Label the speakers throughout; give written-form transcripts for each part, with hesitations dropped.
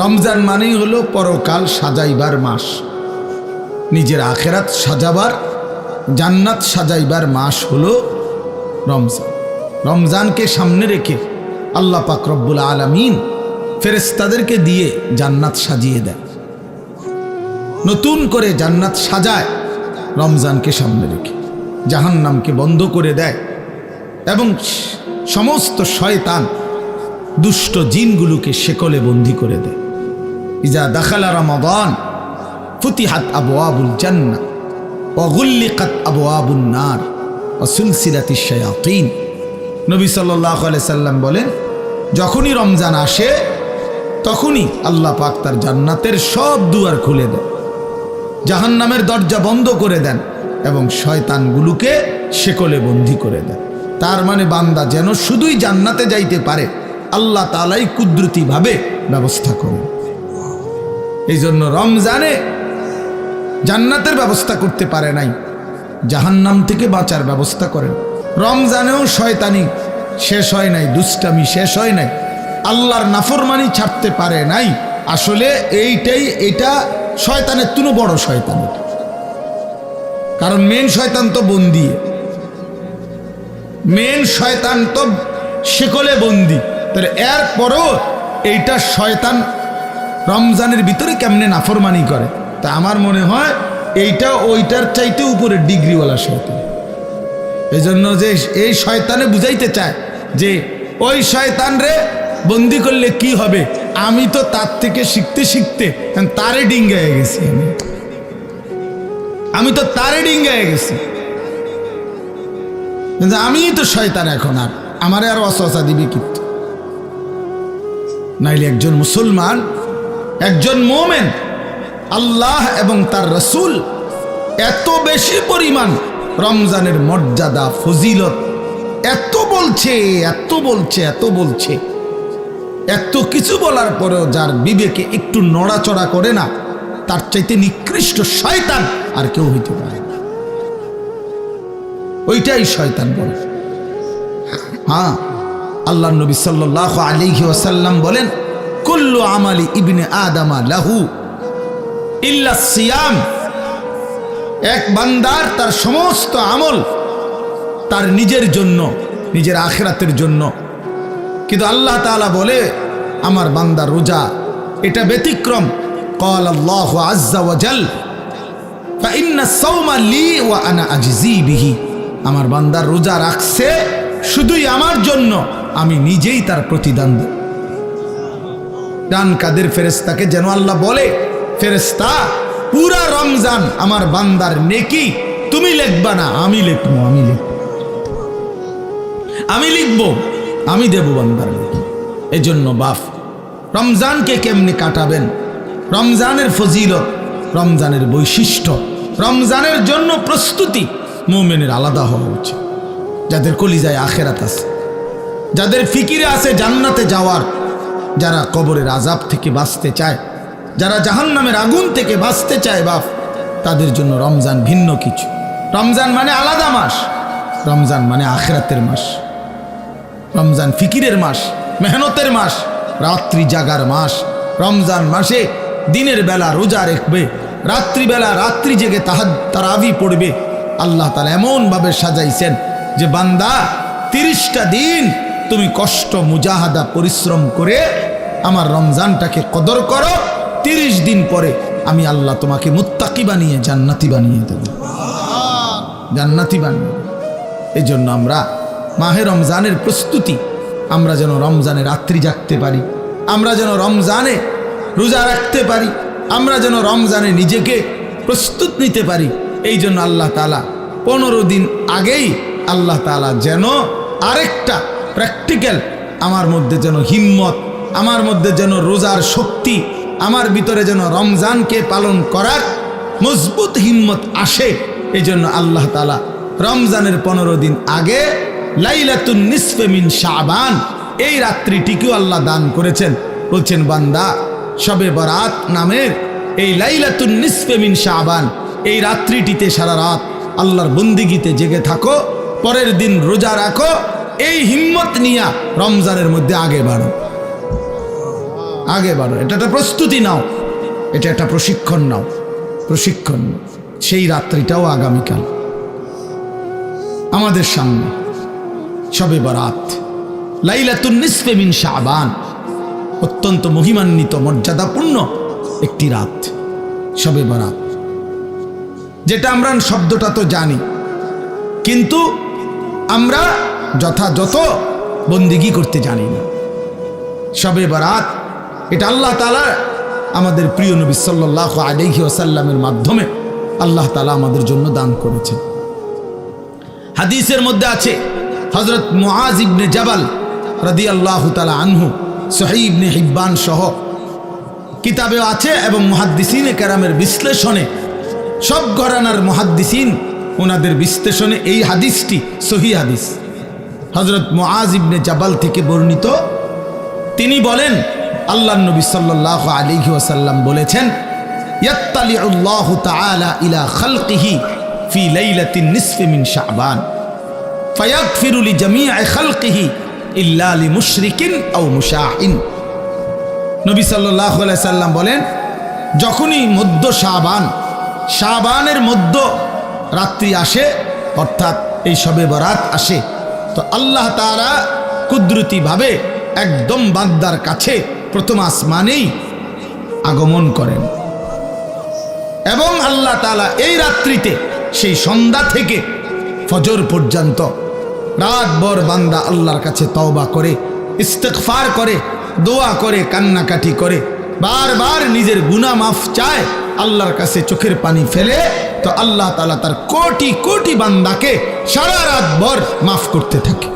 Speaker 1: রমজান মানেই হলো পরকাল সাজাইবার মাস, নিজের আখেরাত সাজাবার, জান্নাত সাজাইবার মাস হলো রমজান। রমজানকে সামনে রেখে আল্লাহ পাক রব্বুল আলামিন ফেরেশতাদেরকে দিয়ে জান্নাত সাজিয়ে দেয়, নতুন করে জান্নাত সাজায় রমজানকে সামনে রেখে, জাহান্নামকে বন্ধ করে দেয় এবং সমস্ত শয়তান দুষ্ট জিনগুলোকে শেকলে বন্দী করে দেয়। ইজা দাখালা রমাদান ফুতিহাত আবওয়াবুল জান্নাহ ওয়া গুল্লিকাত আবওয়াবুন নার ওয়া সুলসিলাতিশ শায়াতিন। নবী সাল্লাল্লাহু আলাইহি সাল্লাম বলেন, যখনই রমজান আসে তখনই আল্লাহ পাক তার জান্নাতের সব দুয়ার খুলে দেন, জাহান্নামের দরজা বন্ধ করে দেন এবং শয়তানগুলোকে শেকলে বন্দী করে দেন। তার মানে বান্দা যেন শুধুই জান্নাতে যাইতে পারে আল্লাহ তাআলাই কুদরতিভাবে ব্যবস্থা করেন। এই জন্য রমজানে জান্নাতের ব্যবস্থা করতে পারে নাই, জাহান্নাম থেকে বাঁচার ব্যবস্থা করেন। রমজানেও শয়তানি শেষ হয় নাই, দুষ্টামি শেষ হয় নাই, আল্লাহর নাফরমানি ছাড়তে পারে নাই। আসলে এইটা শয়তানের তুনো বড় শয়তান, কারণ মেন শয়তান তো বন্দি, মেন শয়তান তো শেকলে বন্দি। তাহলে এরপরও এইটা শয়তান রমজানের ভিতরে কেমনে নাফরমানি করে, তা আমার মনে হয় এইটা ওইটার চাইতে উপরে ডিগ্রিওয়ালা শয়তান। এই জন্য যে এই শয়তানে বুঝাইতে চায় যে ওই শয়তান রে বন্দি করলে কি হবে, আমি তো তার থেকে শিখতে শিখতে তারে ডিঙ্গায় গেছি, আমি তো তারে ডিঙ্গায় গেছি, আমি তো শয়তান এখন, আর আমারে আর ওয়াসওয়াসা দিবে কিন্তু। নাইলে একজন মুসলমান, একজন মুমিন আল্লাহ এবং তার রাসূল এত বেশি পরিমাণ রমজানের মর্যাদা ফজিলত এত বলছে, এত বলছে, এত বলছে, এত কিছু বলার পরেও যার বিবেকে একটু নড়াচড়া করে না, তার চাইতে নিকৃষ্ট শয়তান আর কেউ হইতে পারে না। ওইটাই শয়তান বলে। হ্যাঁ, আল্লাহ নবী সাল্লাল্লাহু আলাইহি ওয়াসাল্লাম বলেন, কুল্লু আমালি ইবনে আদামা লাহু ইল্লা সিয়াম। এক বান্দার তার সমস্ত আমল তার নিজের জন্য, নিজের আখিরাতের জন্য, কিন্তু আল্লাহ তাআলা বলে আমার বান্দার রোজা এটা ব্যতিক্রম। قال الله عز وجل فإن الصوم لي وأنا أجزي به। আমার বান্দার রোজা রাখছে শুধুই আমার জন্য, আমি নিজেই তার প্রতিদান দেব। ডান কাদের ফেরেশতাকে যেন আল্লাহ বলে, ফেরেশতা পুরা রমজান আমার বান্দার নেকি তুমি লিখবা না, আমি লিখবো, আমি লিখবো, আমি দেব বান্দার নেকি। এই জন্য বাপ রমজানকে কেমনে কাটাবেন, রমজানের ফজিলত, রমজানের বৈশিষ্ট্য, রমজানের জন্য প্রস্তুতি মুমিনের আলাদা হওয়া উচিত। যাদের কলিজায় আখেরাত আছে, যাদের ফিকিরে আছে জান্নাতে যাওয়ার, যারা কবরের আযাব থেকে বাঁচতে চায়, যারা জাহান্নামের আগুন থেকে বাঁচতে চায় বাপ, তাদের জন্য রমজান ভিন্ন কিছু। রমজান মানে আলাদা মাস, রমজান মানে আখেরাতের মাস, রমজান ফিকিরের মাস, মেহনতের মাস, রাত্রি জাগার মাস। রমজান মাসে দিনের বেলা রোজা রাখবে, রাত্রিবেলা রাত্রি জেগে তারাবি পড়বে। আল্লাহ তাআলা এমনভাবে সাজাইছেন যে বান্দা 30টা দিন তুমি কষ্ট মুজাহাদা পরিশ্রম করে আমার রমজানটাকে কদর করো, 30 দিন পরে আমি আল্লাহ তোমাকে মুত্তাকি বানিয়ে জান্নাতি বানিয়ে দেব, জান্নাতি বানিয়ে দেব। এই জন্য আমরা মাহে রমজানের প্রস্তুতি, আমরা যেন রমজানে রাত্রি জাগতে পারি, আমরা যেন রমজানে রোজা রাখতে পারি, আমরা যেন রমজানে নিজেকে প্রস্তুত নিতে পারি। এই জন্য আল্লাহ তাআলা 15 দিন আগেই আল্লাহ তাআলা যেন আরেকটা প্র্যাকটিক্যাল আমার মধ্যে যেন হিম্মত, আমার মধ্যে যেন রোজার শক্তি, আমার ভিতরে যেন রমজানকে পালন করার মজবুত হিম্মত আসে। এই জন্য আল্লাহ তাআলা রমজানের 15 দিন আগে লাইলাতুন নিসফে মিন শাবান এই রাত্রিটিকেও আল্লাহ দান করেছেন। বলছেন বান্দা শবে বরাত নামের এই লাইলাতুন নিসফে মিন শাবান এই রাত্রিটিতে সারা রাত আল্লাহর বন্দিগিতে জেগে থাকো, পরের দিন রোজা রাখো, এই হিম্মত নিয়া রমজানের মধ্যে আগে বাড়ো। আগে বাড়ো, এটা একটা প্রস্তুতি নাও, এটা একটা প্রশিক্ষণ নাও, প্রশিক্ষণ। সেই রাত্রিটাও আগামীকাল আমাদের সামনে, শবে বরাত, লাইলাতুন নিসফে মিন শাবান, অত্যন্ত মহিমান্বিত মর্যাদাপূর্ণ একটি রাত, শবে বরাত, যেটা আমরা শব্দটা তো জানি, কিন্তু আমরা যথাযথ বন্দিগি করতে জানি না। শবে বরাত এটা আল্লাহ তাআলা আমাদের প্রিয় নবী সাল্লাল্লাহু আলাইহি ওয়াসাল্লামের মাধ্যমে আল্লাহ তাআলা আমাদের জন্য দান করেছেন। হাদিসের মধ্যে আছে হযরত মুআজ ইবনে জাবাল রাদিয়াল্লাহু তাআলা আনহু, সহিহ ইবনে হিব্বান সহ কিতাবেও আছে, এবং মুহাদ্দিসিনে কেরামের বিশ্লেষণে, সব ঘরানার মুহাদ্দিসিন ওনাদের বিশ্লেষণে এই হাদিসটি সহিহ হাদিস। হযরত মুআজ ইবনে জাবাল থেকে বর্ণিত, তিনি বলেন আল্লাহর নবী সাল্লাল্লাহু আলাইহি ওয়াসাল্লাম বলেছেন, ইয়াত্তালিউল্লাহু তাআলা ইলা খালকিহি ফি লাইলাতিন নিসফি মিন শাবান ফায়াগফিরু লিজামিই খালকিহি ইল্লা লিমুশরিকিন আও মুশাহিন। নবী সাল্লাল্লাহু আলাইহি সাল্লাম বলেন, যখনই মধ্য শাবান, শাবানের মধ্য রাত্রি আসে, অর্থাৎ এই শবে বরাত আসে, তো আল্লাহ তাআলা কুদরতিভাবে একদম বান্দার কাছে প্রথম আসমানেই আগমন করেন, এবং আল্লাহ তাআলা এই রাত্রিতে সেই সন্ধ্যা থেকে ফজর পর্যন্ত রাতভর বান্দা আল্লাহর কাছে তওবা করে, ইস্তিগফার করে, দোয়া করে, কান্নাকাটি করে, বারবার নিজের গুনাহ মাফ চায়, আল্লাহর কাছে চোখের পানি ফেলে, তো আল্লাহ তাআলা তার কোটি কোটি বান্দাকে সারা রাতভর মাফ করতে থাকে।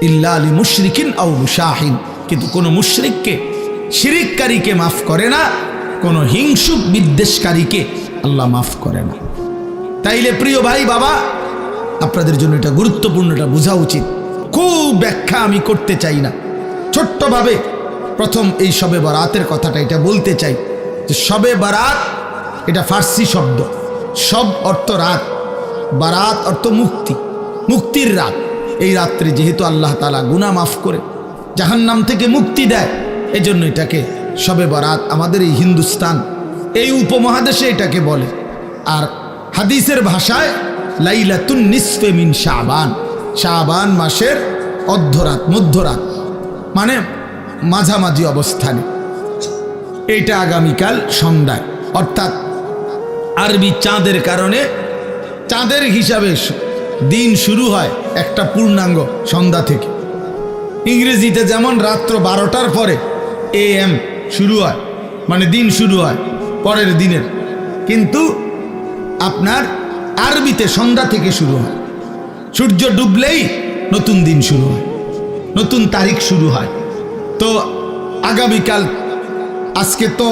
Speaker 1: ইল্লা লিমুশরিকিন আও মুশাহিন, কিন্তু কোনো মুশরিককে, শিরিককারীকে মাফ করে না, কোনো হিংসুক বিদ্বেষকারীকে আল্লাহ মাফ করে না। তাইলে প্রিয় ভাই বাবা, আপনাদের জন্য এটা গুরুত্বপূর্ণ, এটা বোঝা উচিত। খুব ব্যাখ্যা আমি করতে চাই না, ছোট্টভাবে প্রথম এই শবে বরাতের কথাটা এটা বলতে চাই যে শবে বরাত এটা ফার্সি শব্দ, সব অর্থ রাত, বারাত অর্থ মুক্তি, মুক্তির রাত। এই রাত্রে যেহেতু আল্লাহ তাআলা গুনাহ মাফ করে জাহান্নাম থেকে মুক্তি দেয়, এজন্য এটাকে শবে বরাত আমাদের এই হিন্দুস্তান, এই উপমহাদেশে এটাকে বলে। আর হাদিসের ভাষায় লাইলাতুন নিসফে মিন শাবান, শাবান মাসের অর্ধরাত, মধ্যরাত, মানে মাঝামাঝি অবস্থানে। এইটা আগামীকাল সন্ধ্যায়, অর্থাৎ আরবি চাঁদের কারণে চাঁদের হিসাবে দিন শুরু হয় একটা পূর্ণাঙ্গ সন্ধ্যা থেকে। ইংরেজিতে যেমন রাত্র 12টার পরে AM শুরু হয়, মানে দিন শুরু হয় পরের দিনের, কিন্তু আপনার আরবিতে সন্ধ্যা থেকে শুরু হয়। সূর্য ডুবলেই নতুন দিন শুরু হয়, নতুন তারিখ শুরু হয়। তো আগামীকাল, আজকে তো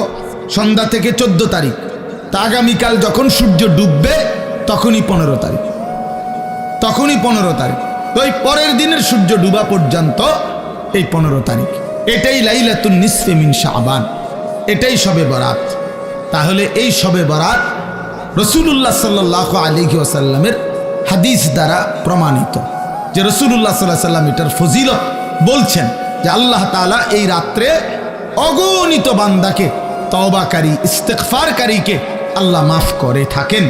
Speaker 1: সন্ধ্যা থেকে 14 তারিখ, তা আগামীকাল যখন সূর্য ডুববে তখনই 15 তারিখ, তখনই 15 তারিখ। তো এই পরের দিনের সূর্য ডুবা পর্যন্ত এই 15 তারিখ, এটাই লাইলাতুন নিসফে মিন শাবান, এটাই শবে বরাত। তাহলে এই শবে বরাত রাসূলুল্লাহ সাল্লাল্লাহু আলাইহি ওয়াসাল্লামের হাদিস দ্বারা প্রমাণিত, যে রাসূলুল্লাহ সাল্লাল্লাহু আলাইহি ওয়াসাল্লাম এটার ফজিলত বলছেন যে আল্লাহ তাআলা এই রাত্রে অগণিত বান্দাকে, তওবাকারী, ইস্তিগফারকারীকে আল্লাহ মাফ করে থাকেন।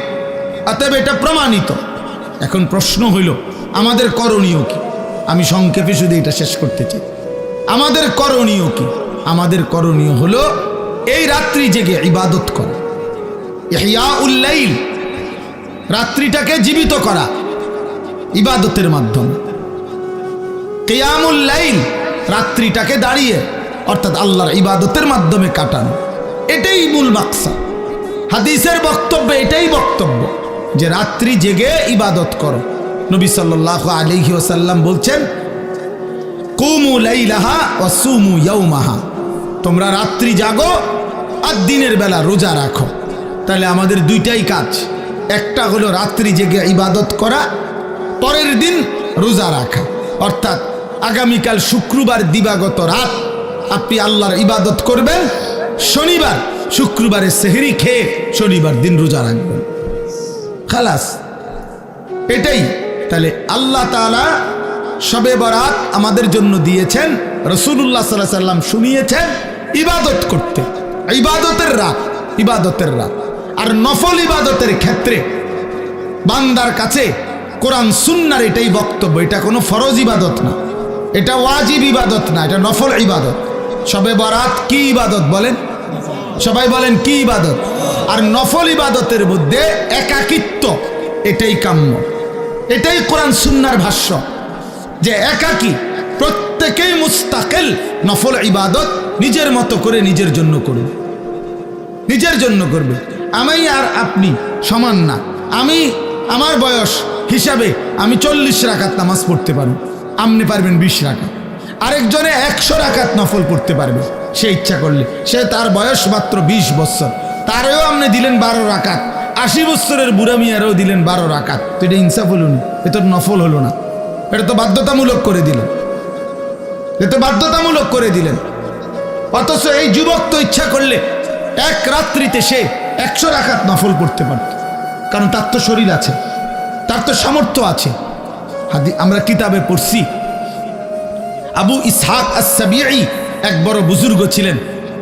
Speaker 1: অতএব এটা প্রমাণিত। এখন প্রশ্ন হইল আমাদের করণীয় কি? আমি সংক্ষেপে শুধু এটা শেষ করতে চাই। আমাদের করণীয় কি? আমাদের করণীয় হলো এই রাত্রি জেগে ইবাদত করা, ইহইয়াউল লাইল, রাত্রিটাকে জীবিত করা ইবাদতের মাধ্যমে। কিয়ামুল লাইল, রাত্রিটাকে দাঁড়িয়ে অর্থাৎ আল্লাহর ইবাদতের মাধ্যমে কাটানো, এটাই মূল মাকসাদ। হাদিসের বক্তব্য এটাই বক্তব্য যে রাত্রি জেগে ইবাদত করো। নবী সাল্লাল্লাহু আলাইহি ওয়াসাল্লাম বলছেন, কুমু লাইলাহা ওয়া সুমু ইয়াউমাহা, তোমরা রাত্রি জাগো আর দিনের বেলা রোজা রাখো। তাহলে আমাদের দুইটাই কাজ, একটা হলো রাত্রি জেগে ইবাদত করা, পরের দিন রোজা রাখা। অর্থাৎ আগামীকাল শুক্রবার দিবাগত রাত আপনি আল্লাহর ইবাদত করবেন, শনিবার শুক্রবারে সেহরি খেয়ে শনিবার দিন রোজা রাখবেন, খালাস, এটাই। তাহলে আল্লাহ তাআলা শবে বরাত আমাদের জন্য দিয়েছেন রাসূলুল্লাহ সাল্লাল্লাহু আলাইহি সাল্লাম শুনিয়েছেন ইবাদত করতে, ইবাদতের রাত। আর নফল ইবাদতের ক্ষেত্রে বান্দার কাছে কোরআন সুন্নাহর এটাই বক্তব্য, এটা কোনো ফরজ ইবাদত না, এটা ওয়াজিব ইবাদত না, এটা নফল ইবাদত। শবে বরাত কি ইবাদত বলেন? সবাই বলেন কি ইবাদত? আর নফল ইবাদতের মধ্যে একাকিত্ব, এটাই কাম্য, এটাই কোরআন সুন্নাহর ভাষ্য, যে একাকী প্রত্যেকেই মুস্তাকিল নফল ইবাদত নিজের মতো করে নিজের জন্য করবে, নিজের জন্য করবে। আমি আর আপনি সমান না। আমি আমার বয়স হিসাবে আমি 40 রাকাত নামাজ পড়তে পারব, আপনি পারবেন 20 রাকাত। আরেকজনে 100 রাকাত নফল পড়তে পারবে সে ইচ্ছা করলে। সে তার বয়স মাত্র 20 বছর, তারেও আপনি দিলেন 12 রাকাত। 80 বছরের বুড়া মিয়ারও দিলেন 12 রাকাত। তো এটা ইনসাফ হলো না, এটা তো নফল হলো না, এটা তো বাধ্যতামূলক করে দিলেন, এটা বাধ্যতামূলক করে দিলেন। অথচ এই যুবক তো ইচ্ছা করলে এক রাত্রিতে সে 100 রাকাত নফল পড়তে পারত, কারণ তার তো শরীর আছে, তার তো সামর্থ্য আছে। আমরা কিতাবে পড়ছি আবু ইসহাক আস-সাবিঈ এক বড় বুজুর্গ ছিলেন।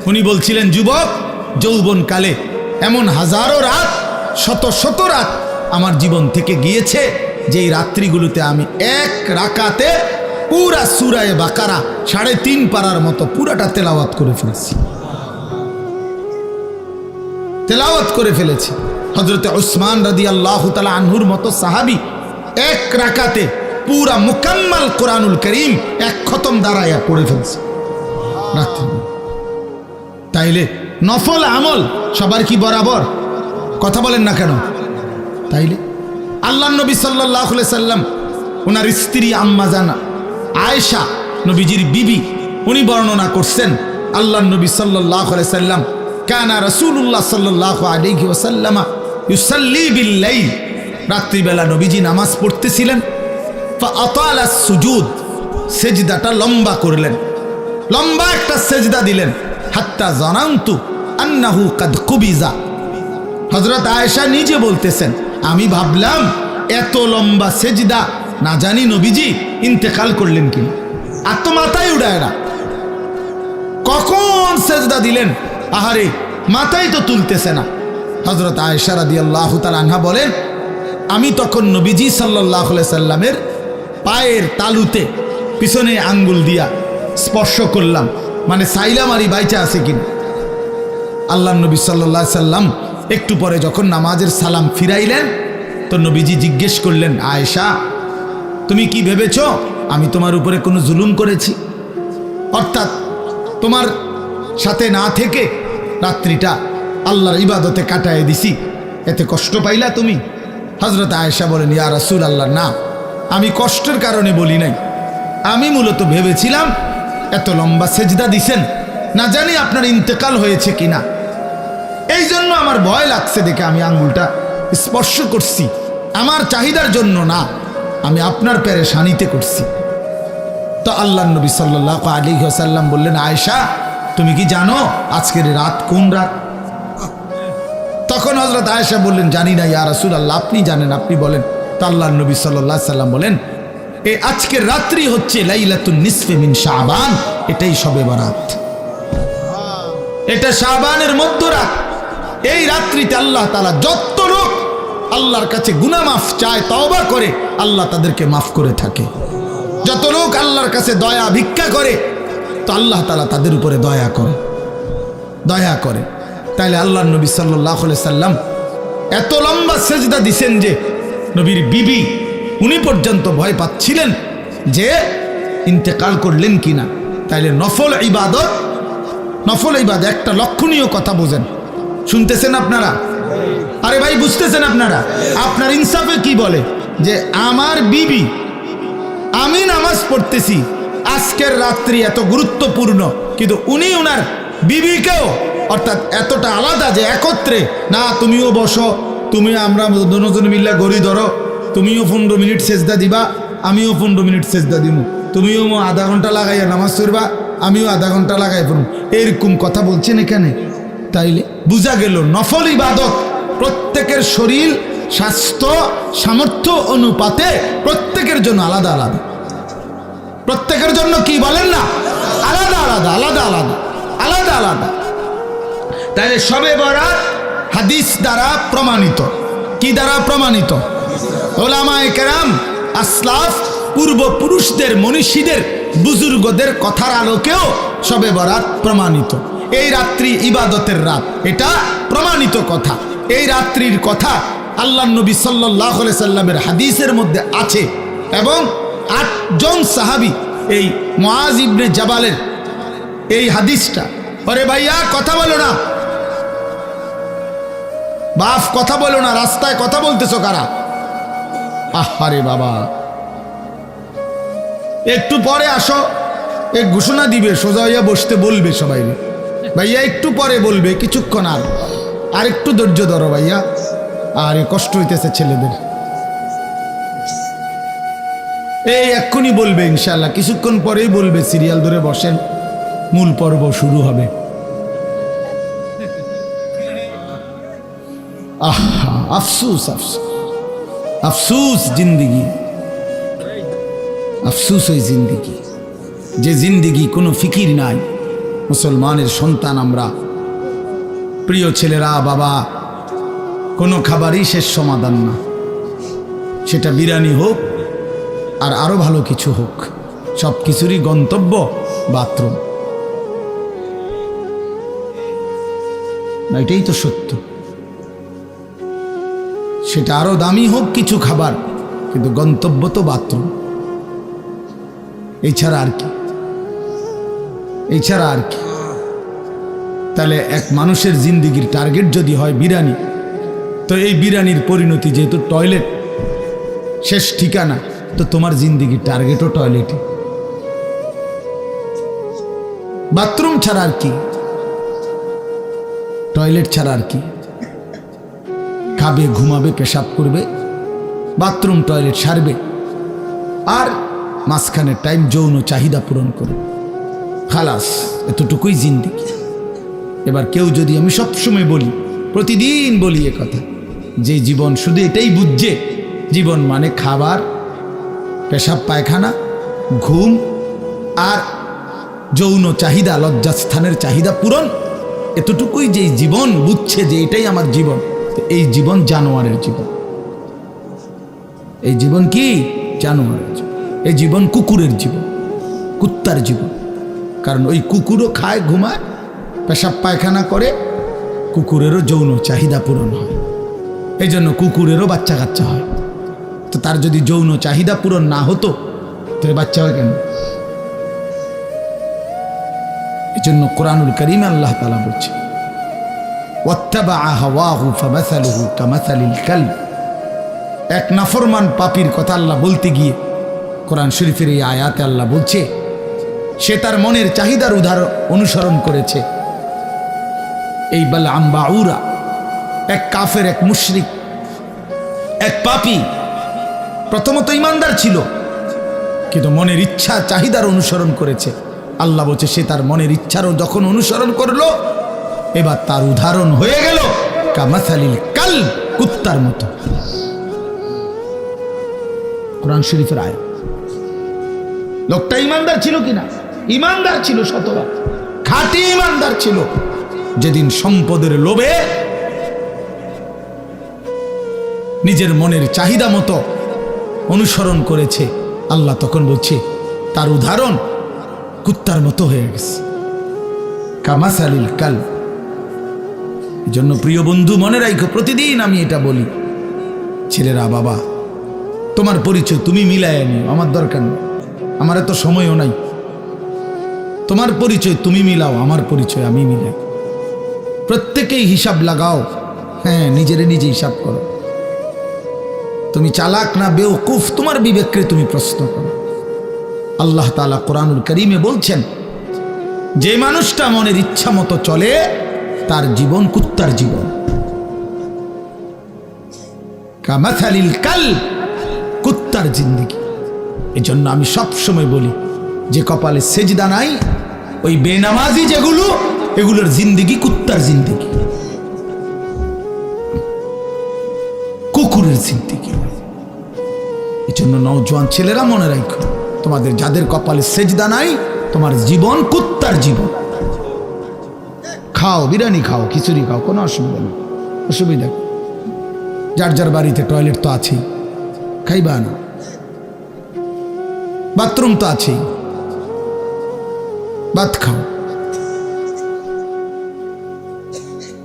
Speaker 1: উনি বলছিলেন, যুবক যৌবনকালে এমন হাজারো রাত, শত শত রাত আমার জীবন থেকে গিয়েছে, যেই রাত্রিগুলোতে আমি এক রাকাতে পুরা সূরায়ে বাকারা 3.5 পারার মতো পুরাটা তেলাওয়াত করে ফেলেছি, তেলাওয়াত করে ফেলেছি। হযরতে উসমান রাদিয়াল্লাহু তাআলা আনহুর মতো সাহাবী এক রাকাতে পুরা মুকাম্মাল কোরআনুল কারীম এক খতম দাঁড়ায়া পড়ে ফেলছে রাত্রি। তাইলে নফল আমল সবার কি বরাবর? কথা বলেন না কেন? তাইলে আল্লাহর নবী সাল্লাল্লাহু আলাইহি সাল্লাম, ওনার স্ত্রী আম্মা জানা আয়েশা, নবীজির বিবি, উনি বর্ণনা করছেন আল্লাহর নবী সাল্লাল্লাহু আলাইহি সাল্লাম কানা রাসূলুল্লাহ সাল্লাল্লাহু আলাইহি ওয়াসাল্লাম ইউসাল্লি বিল লাইল, রাত্রিবেলা নবীজি নামাজ পড়তেছিলেন। ফাআতালা সুজুদ, সেজদাটা লম্বা করলেন, লম্বা একটা সেজদা দিলেন। হাত্তা জানান্তু আন্নাহু কাদ কুবিজা, হযরত আয়েশা নিজে বলতেছেন, আমি ভাবলাম এত লম্বা সেজদা না জানি নবীজি ইন্তেকাল করলেন কিনা। আর তো মাথায় উড়ায় না, কখন সেজদা দিলেন, আহারে মাথায় তো তুলতেছে না। হযরত আয়েশা রাদিয়াল্লাহু তাআলা আনহা বলেন, আমি তখন নবীজি সাল্লাল্লাহু আলাইহি সাল্লামের পায়ের তালুতে পিছনে আঙ্গুল দিয়া স্পর্শ করলাম, মানে সাইলাম আরি বাইচা আছে কিনা। আল্লাহ নবী সাল্লাল্লাহু আলাইহি সাল্লাম একটু পরে যখন নামাজের সালাম ফিরাইলেন, তো নবীজি জিজ্ঞেস করলেন, আয়েশা তুমি কি ভেবেছ আমি তোমার উপরে কোনো জুলুম করেছি? অর্থাৎ তোমার সাথে না থেকে রাত্রিটা আল্লাহর ইবাদতে কাটায় দিছি, এতে কষ্ট পাইলা তুমি? হযরত আয়েশা বলেন, ইয়া রাসূলুল্লাহ, না, আমি কষ্টের কারণে বলি নাই, আমি মূলত ভেবেছিলাম এত লম্বা সেজদা দিছেন, না জানি আপনার ইন্তেকাল হয়েছে কিনা, এই জন্য আমার ভয় লাগছে দেখে আমি আঙ্গুলটা স্পর্শ করছি, আমার চাহিদার জন্য না, আমি আপনার পেরেশানিতে করছি। তো আল্লাহর নবী সাল্লাল্লাহু আলাইহি ওয়াসাল্লাম বললেন, আয়েশা তুমি কি জানো আজকের রাত কোন রাত? তখন হযরত আয়েশা বললেন, জানি না ইয়া রাসূলুল্লাহ, আপনি জানেন, আপনি বলেন। তো আল্লাহর নবী সাল্লাল্লাহু আলাইহি ওয়াসাল্লাম বলেন, এই আজকের রাত্রি হচ্ছে লাইলাতুন নিসফে মিন শাবান, এটাই শবে বরাত, এটা শাবানের মধ্যরাত। এই রাত্রিতে আল্লাহ তাআলা যত লোক আল্লাহর কাছে গুনাহ মাফ চায়, তওবা করে, আল্লাহ তাদেরকে মাফ করে থাকে। যত লোক আল্লাহর কাছে দয়া ভিক্ষা করে, তো আল্লাহ তাআলা তাদের উপরে দয়া করে, দয়া করে। তাইলে আল্লাহর নবী সাল্লাল্লাহু আলাইহি সাল্লাম এত লম্বা সেজদা দিছেন যে নবীর বিবি উনি পর্যন্ত ভয় পাচ্ছিলেন যে ইন্তেকাল করলেন কিনা। তাইলে নফল ইবাদত, নফল ইবাদত একটা লক্ষণীয় কথা বোঝেন, শুনতেছেন আপনারা? আরে ভাই বুঝতেছেন আপনারা? আপনার ইনসাফে কি বলে যে আমার বিবি, আমি নামাজ পড়তেছি, আজকের রাত্রি এত গুরুত্বপূর্ণ, কিন্তু উনি ওনার বিবিকেও, অর্থাৎ এতটা আলাদা যে একত্রে না, তুমিও বসো, তুমি আমরা দুজন মিল্লা গড়ি ধরো, তুমিও 15 মিনিট সেজদা দিবা, আমিও 15 মিনিট সেজদা দিব, তুমিও আধা ঘন্টা লাগাইয়া নামাজ পড়বা, আমিও আধা ঘন্টা লাগাই পড়ব, এরকম কথা বলছেন এখানে। তাইলে বোঝা গেল নফল ইবাদত প্রত্যেকের শরীর স্বাস্থ্য সামর্থ্য অনুপাতে প্রত্যেকের জন্য আলাদা আলাদা, প্রত্যেকের জন্য কি বলেন না আলাদা আলাদা আলাদা আলাদা আলাদা আলাদা। তাহলে শবে বরাত হাদিস দ্বারা প্রমাণিত। কি দ্বারা প্রমাণিত? ওলামায়ে কেরাম, আসলাফ, পূর্বপুরুষদের, মনীষীদের, বুজুর্গদের কথার আলোকেও শবে বরাত প্রমাণিত। এই রাত্রি ইবাদতের রাত, এটা প্রমাণিত কথা। এই রাত্রির কথা আল্লাহ নবী সাল্লাল্লাহু আলাইহি সাল্লামের হাদিসের মধ্যে আছে এবং 8 জন সাহাবী এই মুআজ ইবনে জাবালের এই হাদিসটা, আরে ভাইয়া কথা বলো না, বাপ কথা বলো না, রাস্তায় কথা বলতেছো কারা? আরে বাবা, একটু পরে আসো, এক ঘোষণা দিবে, সোজা হইয়া বসতে বলবে সবাই, ভাইয়া একটু পরে বলবে, কিছুক্ষণ আর একটু ধৈর্য ধরো ভাইয়া, আরে কষ্ট হইতেছে ছেলেদের। এই এক্ষুনি বলবে ইনশাল্লাহ, কিছুক্ষণ পরেই বলবে, সিরিয়াল ধরে বসেন, মূল পর্ব শুরু হবে। আহা, আফসুস আফসুস আফসুস জিন্দিগি, আফসুস ওই জিন্দিগি, যে জিন্দিগি কোনো ফিকির নাই। মুসলমানের সন্তান আমরা, প্রিয় ছেলেরা, বাবা, কোনো খাবারই শেষ সমাধান না। সেটা বিরিয়ানি হোক আর আরো ভালো কিছু হোক, সব কিছুরই গন্তব্য বাথরুম। এটাই তো সত্য। সেটা আরো দামি হোক কিছু খাবার, কিন্তু গন্তব্য তো বাথরুম। এছাড়া আর কি, এছাড়া আর কি? তাহলে এক মানুষের জিন্দিগির টার্গেট যদি হয় বিরিয়ানি, তো এই বিরিয়ানির পরিণতি যেহেতু টয়লেট শেষ ঠিকানা, তো তোমার জিন্দিগির টার্গেটও টয়লেটে। বাথরুম ছাড়া আর কি? টয়লেট ছাড়া আর কি? খাবে, ঘুমাবে, পেশাব করবে, বাথরুম টয়লেট সারবে, আর মাঝখানে টাইম যৌন চাহিদা পূরণ করবে, খালাস, এতটুকুই জিন্দিগি। এবার কেউ যদি, আমি সবসময় বলি, প্রতিদিন বলি এ কথা, যে জীবন শুধু এটাই বুঝছে, জীবন মানে খাবার, পেশাব পায়খানা, ঘুম আর যৌন চাহিদা, লজ্জাস্থানের চাহিদা পূরণ, এতটুকুই যেই জীবন বুঝছে যে এটাই আমার জীবন, তো এই জীবন জানোয়ারের জীবন। এই জীবন কি? জানোয়ারের জীবন। এই জীবন কুকুরের জীবন, কুত্তার জীবন। কারণ ওই কুকুরও খায়, ঘুমায়, পেশাব পায়খানা করে, কুকুরেরও যৌন চাহিদা পূরণ হয়। এই জন্য কুকুরেরও বাচ্চা কাচ্চা হয়। তো তার যদি যৌন চাহিদা পূরণ না হতো, তো বাচ্চা হয় কেন? এই জন্য কোরআনুল কারীমে আল্লাহ তাআলা বলছে, ওয়াত্তাবাআ হাওয়াহু ফামাসালুহু কামাসালিল কালব। এক নাফরমান পাপীর কথা আল্লাহ বলতে গিয়ে কোরআন শরীফের এই আয়াতে আল্লাহ বলছে, সে তার মনের চাহিদার অনুসরণ করেছে। এই বালআম বাউরা, এক কাফের, এক মুশরিক, এক পাপী, প্রথমত ইমানদার ছিল, কিন্তু মনের ইচ্ছা চাহিদার অনুসরণ করেছে। আল্লাহ বলছে, সে তার মনের ইচ্ছারও যখন অনুসরণ করলো, এবার তার উদাহরণ হয়ে গেল কামাসালিল কালব, কুত্তার মতো। কোরআন শরীফের আয়াত। লোকটা ইমানদার ছিল কিনা? ইমানদার ছিল, শতভাগ খাঁটি ইমানদার ছিল। যেদিন সম্পদের লোভে নিজের মনের চাহিদা মতো অনুসরণ করেছে, আল্লাহ তখন বলছে তার উদাহরণ কুত্তার মতো হয়ে গেছে, কামাসালিল কালব। এই জন্য প্রিয় বন্ধু, মনে রাখো, প্রতিদিন আমি এটা বলি, ছেলেরা, বাবা, তোমার পরিচয় তুমি মিলায় নিও, আমার দরকার নেই, আমার এত সময়ও নাই। তোমার পরিচয় তুমি মিলাও, আমার পরিচয় আমি মিলাই। প্রত্যেকেই হিসাব লাগাও, হ্যাঁ, নিজেরে নিজে হিসাব করো। তুমি চালাক না বেওকুফ, তোমার বিবেককে তুমি প্রশ্ন করো। আল্লাহ তাআলা কোরআনুল কারীমে বলছেন, যে মানুষটা মনের ইচ্ছা মতো চলে, তার জীবন কুত্তার জীবন। কামাসালিল কালব, কুত্তার জিন্দেগি। এই জন্য আমি সবসময় বলি, যে কপালে সেজদা নাই, ওই বেনামাজি যেগুলো, এগুলোর জিন্দেগি কুত্তার জিন্দেগি, কুকুরের জিন্দেগি। এই জন্য নওজোয়ান ছেলেরা মনে রাখো, তোমাদের যাদের কপালে সেজদা নাই, তোমার জীবন কুত্তার জীবন। খাও, বিরিয়ানি খাও, খিচুড়ি খাও, কোনো অসুবিধা নেই, অসুবিধা। যার যার বাড়িতে টয়লেট তো আছেই, খাইবা না? বাথরুম তো আছেই, ভাত খাও।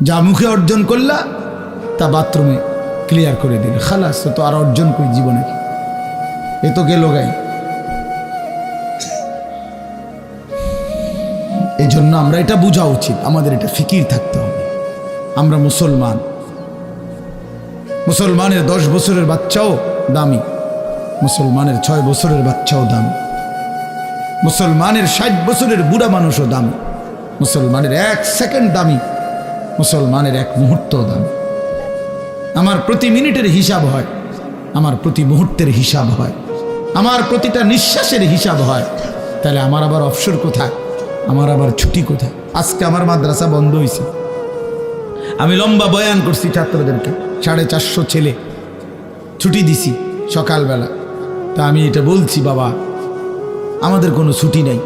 Speaker 1: যা মুখে অর্জন করলা তা বাথরুমে ক্লিয়ার করে দিলে, খালাস। তো আর অর্জন করি জীবনে, এ তো গেল গাই। এই জন্য আমরা এটা বোঝা উচিত, আমাদের এটা ফিকির থাকতে হবে। আমরা মুসলমান, মুসলমানের 10 বছরের বাচ্চাও দামি, মুসলমানের 6 বছরের বাচ্চাও দামি, মুসলমানের 60 বছরের বুড়া মানুষও দামি, মুসলমানের 1 সেকেন্ড দামি, মুসলমানের 1 মুহূর্ত দামি। আমার প্রতি মিনিটের হিসাব হয়, আমার প্রতি মুহূর্তের হিসাব হয়, আমার প্রতিটা নিঃশ্বাসের হিসাব হয়। তাহলে আমার আবার অবসর কোথায়? আমার আবার ছুটি কোথায়? আজকে আমার মাদ্রাসা বন্ধ হয়েছে, আমি লম্বা বয়ান করছি ছাত্রদেরকে, 450 ছেলে ছুটি দিছি সকালবেলা। তা আমি এটা বলছি, বাবা আমাদের কোনো ছুটি নাই।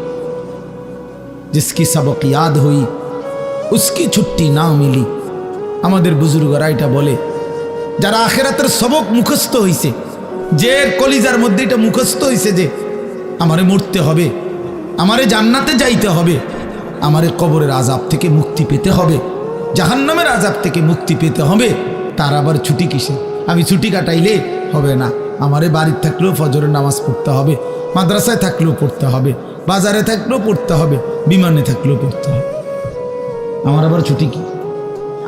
Speaker 1: জিসকি সবক ইয়াদ হই উসকি ছুটি না মিলি। আমাদের বুজুর্গরা এটা বলে, যারা আখেরাতের সবক মুখস্থ হইছে, যে কলিজার মধ্যে এটা মুখস্থ হইছে যে আমারে মরতে হবে, আমারে জান্নাতে যাইতে হবে, আমারে কবরের আযাব থেকে মুক্তি পেতে হবে, জাহান্নামের আযাব থেকে মুক্তি পেতে হবে, তার আবার ছুটি কিসে? আমি ছুটি কাটাইলে হবে না। আমারে বাড়িতে থাকলেও ফজরের নামাজ পড়তে হবে, মাদ্রাসায় থাকলেও পড়তে হবে, বাজারে থাকলেও পড়তে হবে, বিমানে থাকলেও পড়তে হবে। আমার আবার ছুটি কি?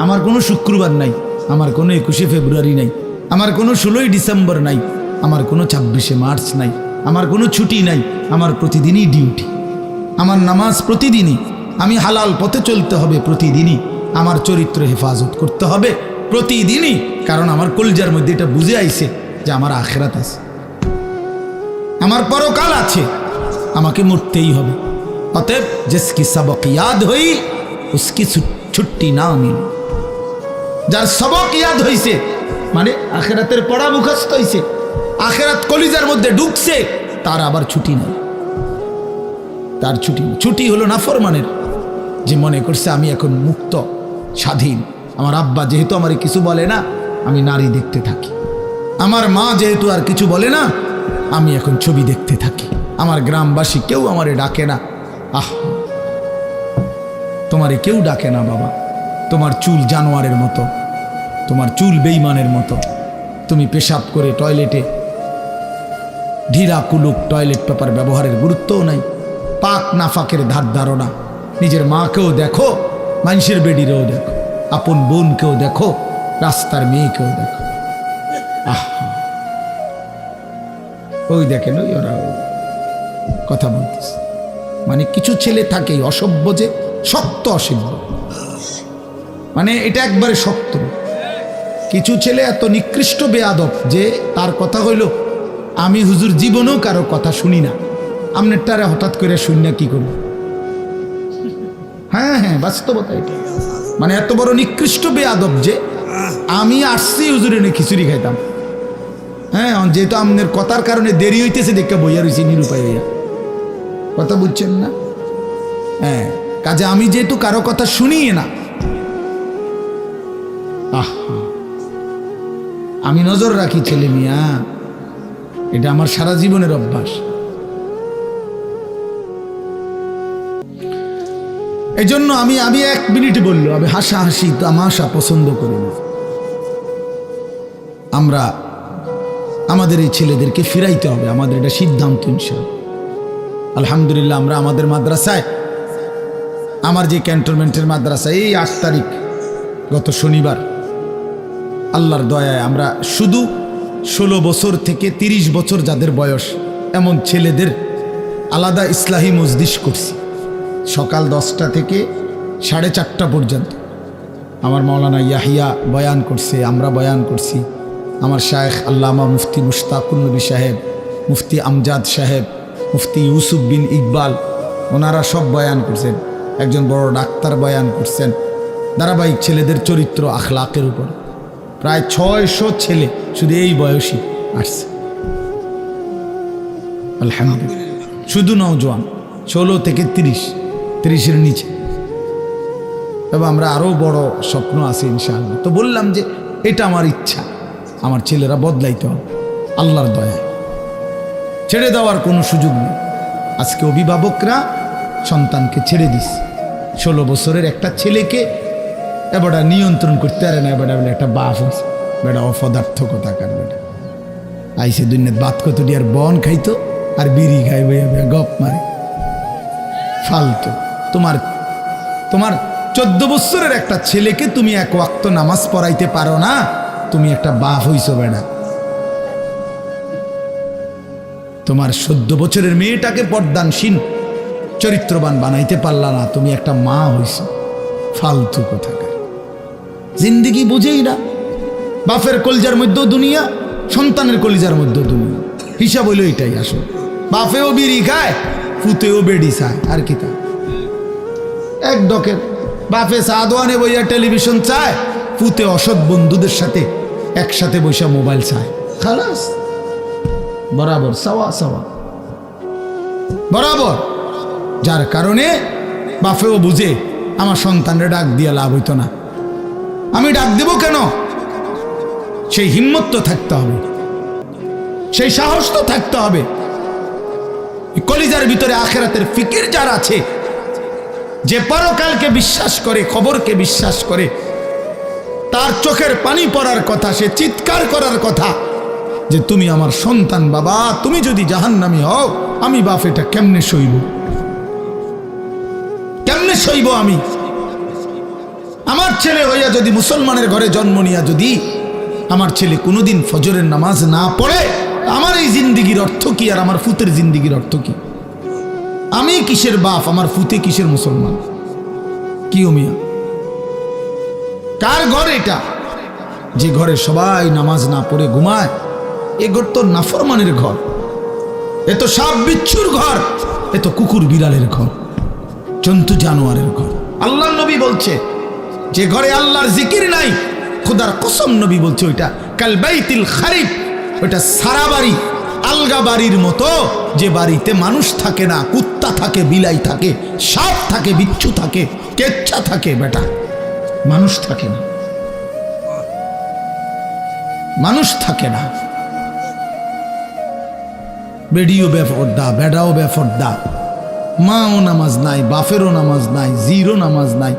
Speaker 1: আমার কোনো শুক্রবার নাই, আমার কোনো 21শে ফেব্রুয়ারি নাই, আমার কোনো 16ই ডিসেম্বর নাই, আমার কোনো 26শে মার্চ নাই, আমার কোনো ছুটি নাই। আমার প্রতিদিনই ডিউটি, আমার নামাজ প্রতিদিনই, আমি হালাল পথে চলতে হবে প্রতিদিনই, আমার চরিত্র হেফাজত করতে হবে প্রতিদিনই। কারণ আমার কলিজার মধ্যে এটা বুঝে আইছে যে আমার আখিরাত আছে, আমার পরকাল আছে, আমাকে মরতেই হবে। অতএব জিসকি সবক ইয়াদ হই উসকি ছুটি না মিল। যার সবক ইয়াদ হইছে মানে আখিরাতের পড়া মুখস্থ হইছে, আখিরাত কলিজার মধ্যে ঢুকছে, তার আবার ছুটি নেই, তার ছুটি নেই। ছুটি হলো নাফরমানের, যে মনে করছে আমি এখন মুক্ত স্বাধীন। আমার আব্বা যেহেতু আমারে কিছু বলে না, আমি নারী দেখতে থাকি। আমার মা যেহেতু আর কিছু বলে না, আমি এখন ছবি দেখতে থাকি। আমার গ্রামবাসী কেউ আমারে ডাকে না। আহ, তোমারে কেউ ডাকে না বাবা, তোমার চুল জানোয়ারের মতো, তোমার চুল বেঈমানের মতো, তুমি পেশাব করে টয়লেটে ঢিলা কুলুক টয়লেট পেপার ব্যবহারের গুরুত্বও নাই, পাক নাফাকের ধার ধারণা। নিজের মাকেও দেখো, মানুষের বেডিরেও দেখো, আপন বোনকেও দেখো, রাস্তার মেয়েকেও দেখো। আহ, ওই দেখেন ওই ওরা কথা বলতেছে। মানে কিছু ছেলে থাকেই অসভ্য, যে শক্ত অসভ্য, মানে এটা একবারে শক্ত। কিছু ছেলে এত নিকৃষ্ট বেয়াদব যে তার কথা হইল, আমি হুজুর জীবনেও কারো কথা শুনি না, আপনারটারে হঠাৎ করে শুনি না কি করব? হ্যাঁ হ্যাঁ, বাস্তবতা এটা। মানে এত বড় নিকৃষ্ট বেয়াদব যে আমি আসছি হুজুরে নিয়ে খিচুড়ি খাইতাম, হ্যাঁ, যেহেতু আপনার কথার কারণে দেরি হইতেছে দেখে বইয়া রয়েছি নিরুপায় হইয়া। কথা বুঝছেন না? হ্যাঁ, কাজে আমি যেহেতু কারো কথা শুনি না, আমি নজর রাখি ছেলে মিয়া, এটা আমার সারা জীবনের অভ্যাস। এই জন্য আমি 1 মিনিট বললো, আমি হাসাহাসি তামাশা পছন্দ করি না। আমরা আমাদের এই ছেলেদেরকে ফিরাইতে হবে, আমাদের এটা সিদ্ধান্ত ইনশাআল্লাহ। আলহামদুলিল্লাহ, আমরা আমাদের মাদ্রাসায়, আমার যে ক্যান্টনমেন্টের মাদ্রাসা, এই 8 তারিখ গত শনিবার আল্লাহর দয়ায় আমরা শুধু 16 বছর থেকে 30 বছর যাদের বয়স এমন ছেলেদের আলাদা ইসলাহি মজলিস করছি। সকাল 10টা থেকে 4:30 পর্যন্ত আমার মাওলানা ইয়াহিয়া বয়ান করছে, আমরা বয়ান করছি, আমার শায়েখ আল্লামা মুফতি মুশতাকুন নবী সাহেব, মুফতি আমজাদ সাহেব, মুফতি ইউসুফ বিন ইকবাল, ওনারা সব বয়ান করছেন। একজন বড় ডাক্তার বয়ান করছেন ধারাবাহিক ছেলেদের চরিত্র আখলাকের উপর। প্রায় 600 ছেলে শুধু এই বয়সী আসছে, আলহামদুলিল্লাহ। শুধু নওজোয়ান, 16 থেকে 30, 30-এর নিচে। তবে আমরা আরও বড় স্বপ্ন আছে ইনশাআল্লাহ। তো বললাম যে এটা আমার ইচ্ছা, আমার ছেলেরা বদলাইতে হবে আল্লাহর দয়ায়, ছেড়ে দেওয়ার কোনো সুযোগ নেই। আজকে অভিভাবকরা সন্তানকে ছেড়ে দিস। 16 বছরের একটা ছেলেকে এবারটা নিয়ন্ত্রণ করতে পারে না। এবারটা বলে একটা বাপ আছে, বেটা অপদার্থ কথাকার বেটা আইসে দুনিয়ার বাত কত আর বন খাইতো আর বিড়ি খাইবে গপ মারে ফালতু। তোমার 14 বছরের একটা ছেলেকে তুমি এক ওয়াক্ত নামাজ পড়াইতে পারো না, তুমি একটা বাপ হইছো বেটা। তোমার 14 বছরের মেয়েটাকে পর্দানসীন চরিত্রবান বানাইতে পারলা না, তুমি একটা মা হইছো। ফালতু কোথাকার, জিন্দিগি বুঝেই না। বাপের কলিজার মধ্যেও দুনিয়া, সন্তানের কলিজার মধ্যেও দুনিয়া। হিসাব হইল এটাই আসলে। বাপেও বিড়ি খায়, ফুতেও বেডি চায়, আর কি তা এক ডকের। বাপে চা দোয়ানে বইয়া টেলিভিশন চায়, ফুতে অসৎ বন্ধুদের সাথে একসাথে বসে মোবাইল চায়। খালাস, বরাবর সাওয়া সাওয়া বরাবর। যার কারণে বাপেও বুঝে আমার সন্তানরে ডাক দিয়া লাভ হইতো না। আমি ডাক দেব কেন? সেই হিম্মত তো থাকতে হবে, সেই সাহস তো থাকতে হবে। কলিজার ভিতরে আখিরাতের ফিকির যার আছে, যে পরকালকে বিশ্বাস করে, খবরকে বিশ্বাস করে, তার চোখের পানি পড়ার কথা, সে চিৎকার করার কথা যে তুমি আমার সন্তান বাবা, তুমি যদি জাহান্নামী হও, আমি বাপ এটা কেমনে সইব? কেমনে সইব আমি? আমার ছেলে হইয়া যদি মুসলমানের ঘরে জন্ম নিয়া যদি আমার ছেলে কোনোদিন ফজরের নামাজ না পড়ে, আমার এই জিন্দিগির অর্থ কি? আর আমার ফুতের জিন্দিগির অর্থ কি? আমি কিসের বাপ, আমার ফুতে কিসের মুসলমান? কি মিয়া, কার ঘর এটা? যে ঘরে সবাই নামাজ না পড়ে ঘুমায়, এ ঘর তো নাফরমানের ঘর, এ তো সাপ বিচ্ছুর ঘর, এ তো কুকুর বিড়ালের ঘর, জন্তু জানোয়ারের ঘর। আল্লাহ নবী বলছে যে ঘরে আল্লাহর জিকির নাই, খোদার কসম নবী বলছে ওইটা কাল বাইতিল খারিব, ওইটা সারা বাড়ি, আলগা বাড়ির মতো। যে বাড়িতে মানুষ থাকে না, কুত্তা থাকে, বিলাই থাকে, সাপ থাকে, বিচ্ছু থাকে, কেচ্ছা থাকে, বেটা মানুষ থাকে না, মানুষ থাকে না। বেডিও বেফরদা, বেডাও বেফরদা, মাও নামাজ নাই, বাপেরও নামাজ নাই, জিরও নামাজ নাই,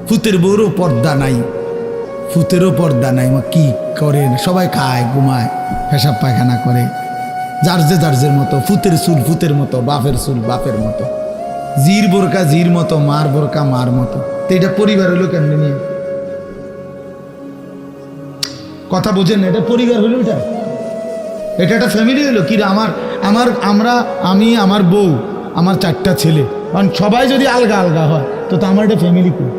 Speaker 1: ফুতের বউরও পর্দা নাই, ফুতেরও পর্দা নাই। কি করে? সবাই খায়, ঘুমায়, পেশাব পায়খানা করে, যার মতো। ফুতের চুল ফুতের মতো, বাপের চুল বাপের মতো, জির বোরকা জির মতো, মার বোরকা মার মতো। তো এটা পরিবার হইলো কেমনি নিয়ে? কথা বোঝেন? এটা পরিবার হইলো? এটা একটা ফ্যামিলি হইলো কি? আমি, আমার বউ, আমার 4টা ছেলে, কারণ সবাই যদি আলগা আলগা হয় তো আমার এটা ফ্যামিলি কই?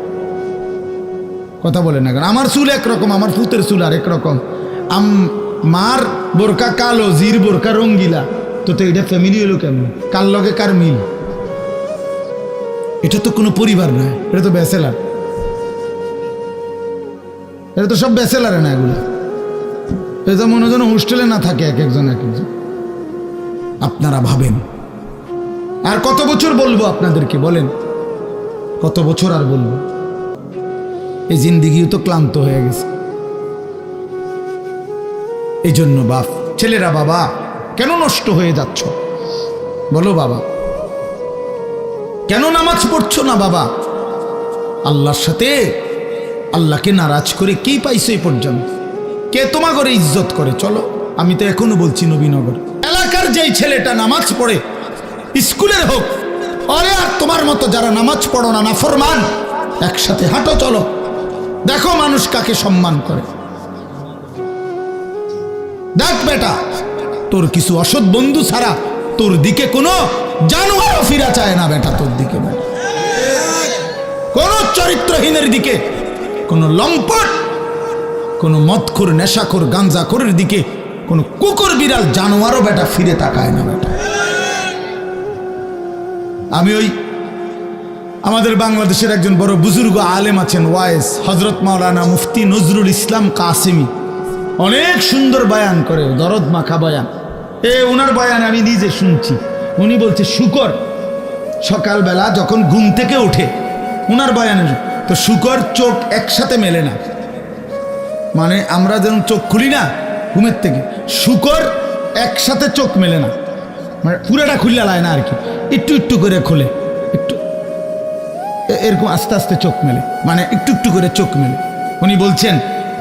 Speaker 1: কথা বলেন না কেন? আমার চুল একরকম, আমার ফুতের চুল আর একরকম, মার বোরকা কালো, জির বোরকা রঙ্গিলা, তো এটা ফ্যামিলি হইলো কেমন? কার লগে কার মিল? এটা তো কোনো পরিবার নয়, এটা তো ব্যাচেলার, এটা তো সব ব্যাচেলারে না। এগুলো এটা মনে হয় যেন হোস্টেলে না থাকে এক একজন। আপনারা ভাবেন আর কত বছর বলবো আপনাদেরকে? বলেন কত বছর আর বলবো? এই জিন্দিগিও তো ক্লান্ত হয়ে গেছে। এই জন্য বাপ, ছেলেরা বাবা কেন নষ্ট হয়ে যাচ্ছ? বলো বাবা, কেন নামাজ পড়ছো না বাবা? আল্লাহর সাথে আল্লাহকে নারাজ করে কি পাইছো এই পর্যন্ত? কে তোমার ঘরে ইজ্জত করে? চলো, আমি তো এখনো বলছি নবীনগর এলাকার যেই ছেলেটা নামাজ পড়ে, স্কুলের হোক, আরে আর তোমার মতো যারা নামাজ পড়ো না, নাফরমান, একসাথে হাঁটো, চলো, দেখো মানুষ কাকে সম্মান করে। দেখ বেটা, তোর কিছু অসৎ বন্ধু ছাড়া তোর দিকে কোনো জানোয়ারও ফিরা চায় না বেটা। তোর দিকে কোন চরিত্রহীনের দিকে, কোন লম্পট, কোন মদখোর, নেশাখোর, গাঞ্জাখোরের দিকে কোন কুকুর বিড়াল জানোয়ারও বেটা ফিরে তাকায় না বেটা। আমি আমাদের বাংলাদেশের একজন বড় বুজুর্গ আলেম আছেন, ওয়াইস হজরত মাওলানা মুফতি নজরুল ইসলাম কাসেমি, অনেক সুন্দর বয়ান করে, দরদ মাখা বয়ান। ওনার বয়ান আমি নিজে শুনছি। উনি বলছে শুকর, সকালবেলা যখন ঘুম থেকে ওঠে ওনার বয়ানের তো শুকর চোখ একসাথে মেলে না, মানে আমরা যেমন চোখ খুলি না ঘুমের থেকে, শুকর একসাথে চোখ মেলে না, মানে পুরাটা খুললে লায় না আর কি, একটু একটু করে খোলে, একটু এরকম আস্তে আস্তে চোখ মেলে, মানে একটু একটু করে চোখ মেলে। উনি বলছেন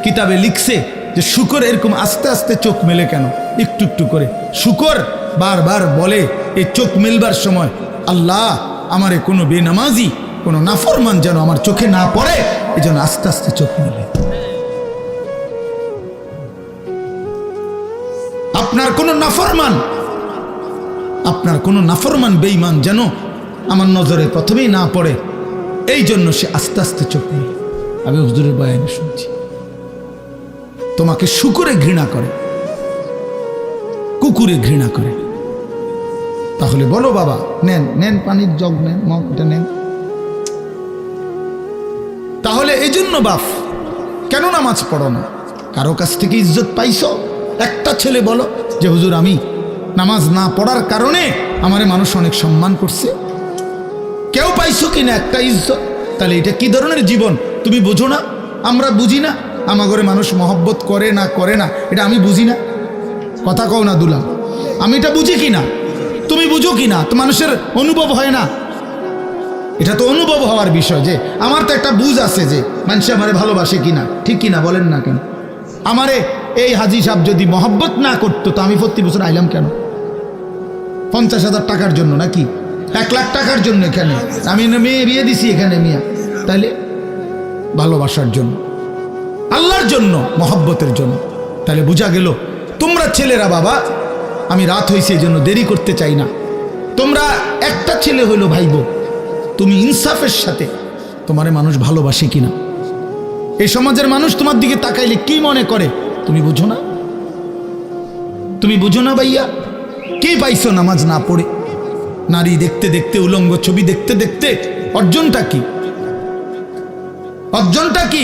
Speaker 1: কিতাবে লিখছে যে শুকর এরকম আস্তে আস্তে চোখ মেলে কেন, একটু একটু করে। শুকর বারবার বলে এই চোখ মেলবার সময়, আল্লাহ আমারে কোনো বেনামাজি কোনো নাফরমান যেন আমার চোখে না পড়ে, এই জন্য আস্তে আস্তে চোখ মেলে। আপনার কোনো নাফরমান বেঈমান যেন আমার নজরে প্রথমেই না পড়ে, এই জন্য সে আস্তে আস্তে চোখ মেলে। আমি হুজুরের বয়ানে শুনছি তোমাকে শুকরে ঘৃণা করে, কুকুরে ঘৃণা করে। তাহলে বলো বাবা, নেন নেন পানির জগ নেন, মগ এটা নেন। তাহলে এই জন্য বাপ কেন নামাজ পড়ো না? কারো কাছ থেকে ইজ্জত পাইছো? একটা ছেলে বলো যে হুজুর আমি নামাজ না পড়ার কারণে আমারে মানুষ অনেক সম্মান করছে, কেউ পাইছো কিনা একটা ইজ্জত? তাহলে এটা কি ধরনের জীবন তুমি বুঝো না? আমরা বুঝি না আমার ঘরে মানুষ মহব্বত করে না এটা আমি বুঝি না? কথা কও না দুলাম, আমি এটা বুঝি কিনা, তুমি বুঝো কিনা? তো মানুষের অনুভব হয় না? এটা তো অনুভব হওয়ার বিষয় যে আমার তো একটা বুঝ আছে যে মানুষ আমারে ভালোবাসে কিনা, ঠিক কিনা বলেন না কেন? আমারে এই হাজি সাহেব যদি মহব্বত না করতো তো আমি প্রতি বছর আইলাম কেন? 50,000 টাকার জন্য নাকি 1 লাখ টাকার জন্য? এখানে আমি মেয়ে বিয়ে দিছি এখানে মিয়া, তাইলে ভালোবাসার জন্য, আল্লাহর জন্য, মহব্বতের জন্য। তাহলে বোঝা গেল তোমরা ছেলেরা বাবা, আমি রাত হয়েছে এই জন্য দেরি করতে চাই না, তোমরা একটা ছেলে হইলো ভাইবো, তুমি ইনসাফের সাথে তোমারে মানুষ ভালোবাসে কিনা, এই সমাজের মানুষ তোমার দিকে তাকাইলে কি মনে করে তুমি বুঝো না? তুমি বুঝো না ভাইয়া? কে পাইছো নামাজ না পড়ে? নারী দেখতে দেখতে, উলঙ্গ ছবি দেখতে দেখতে অর্জনটা কি? অর্জনটা কি?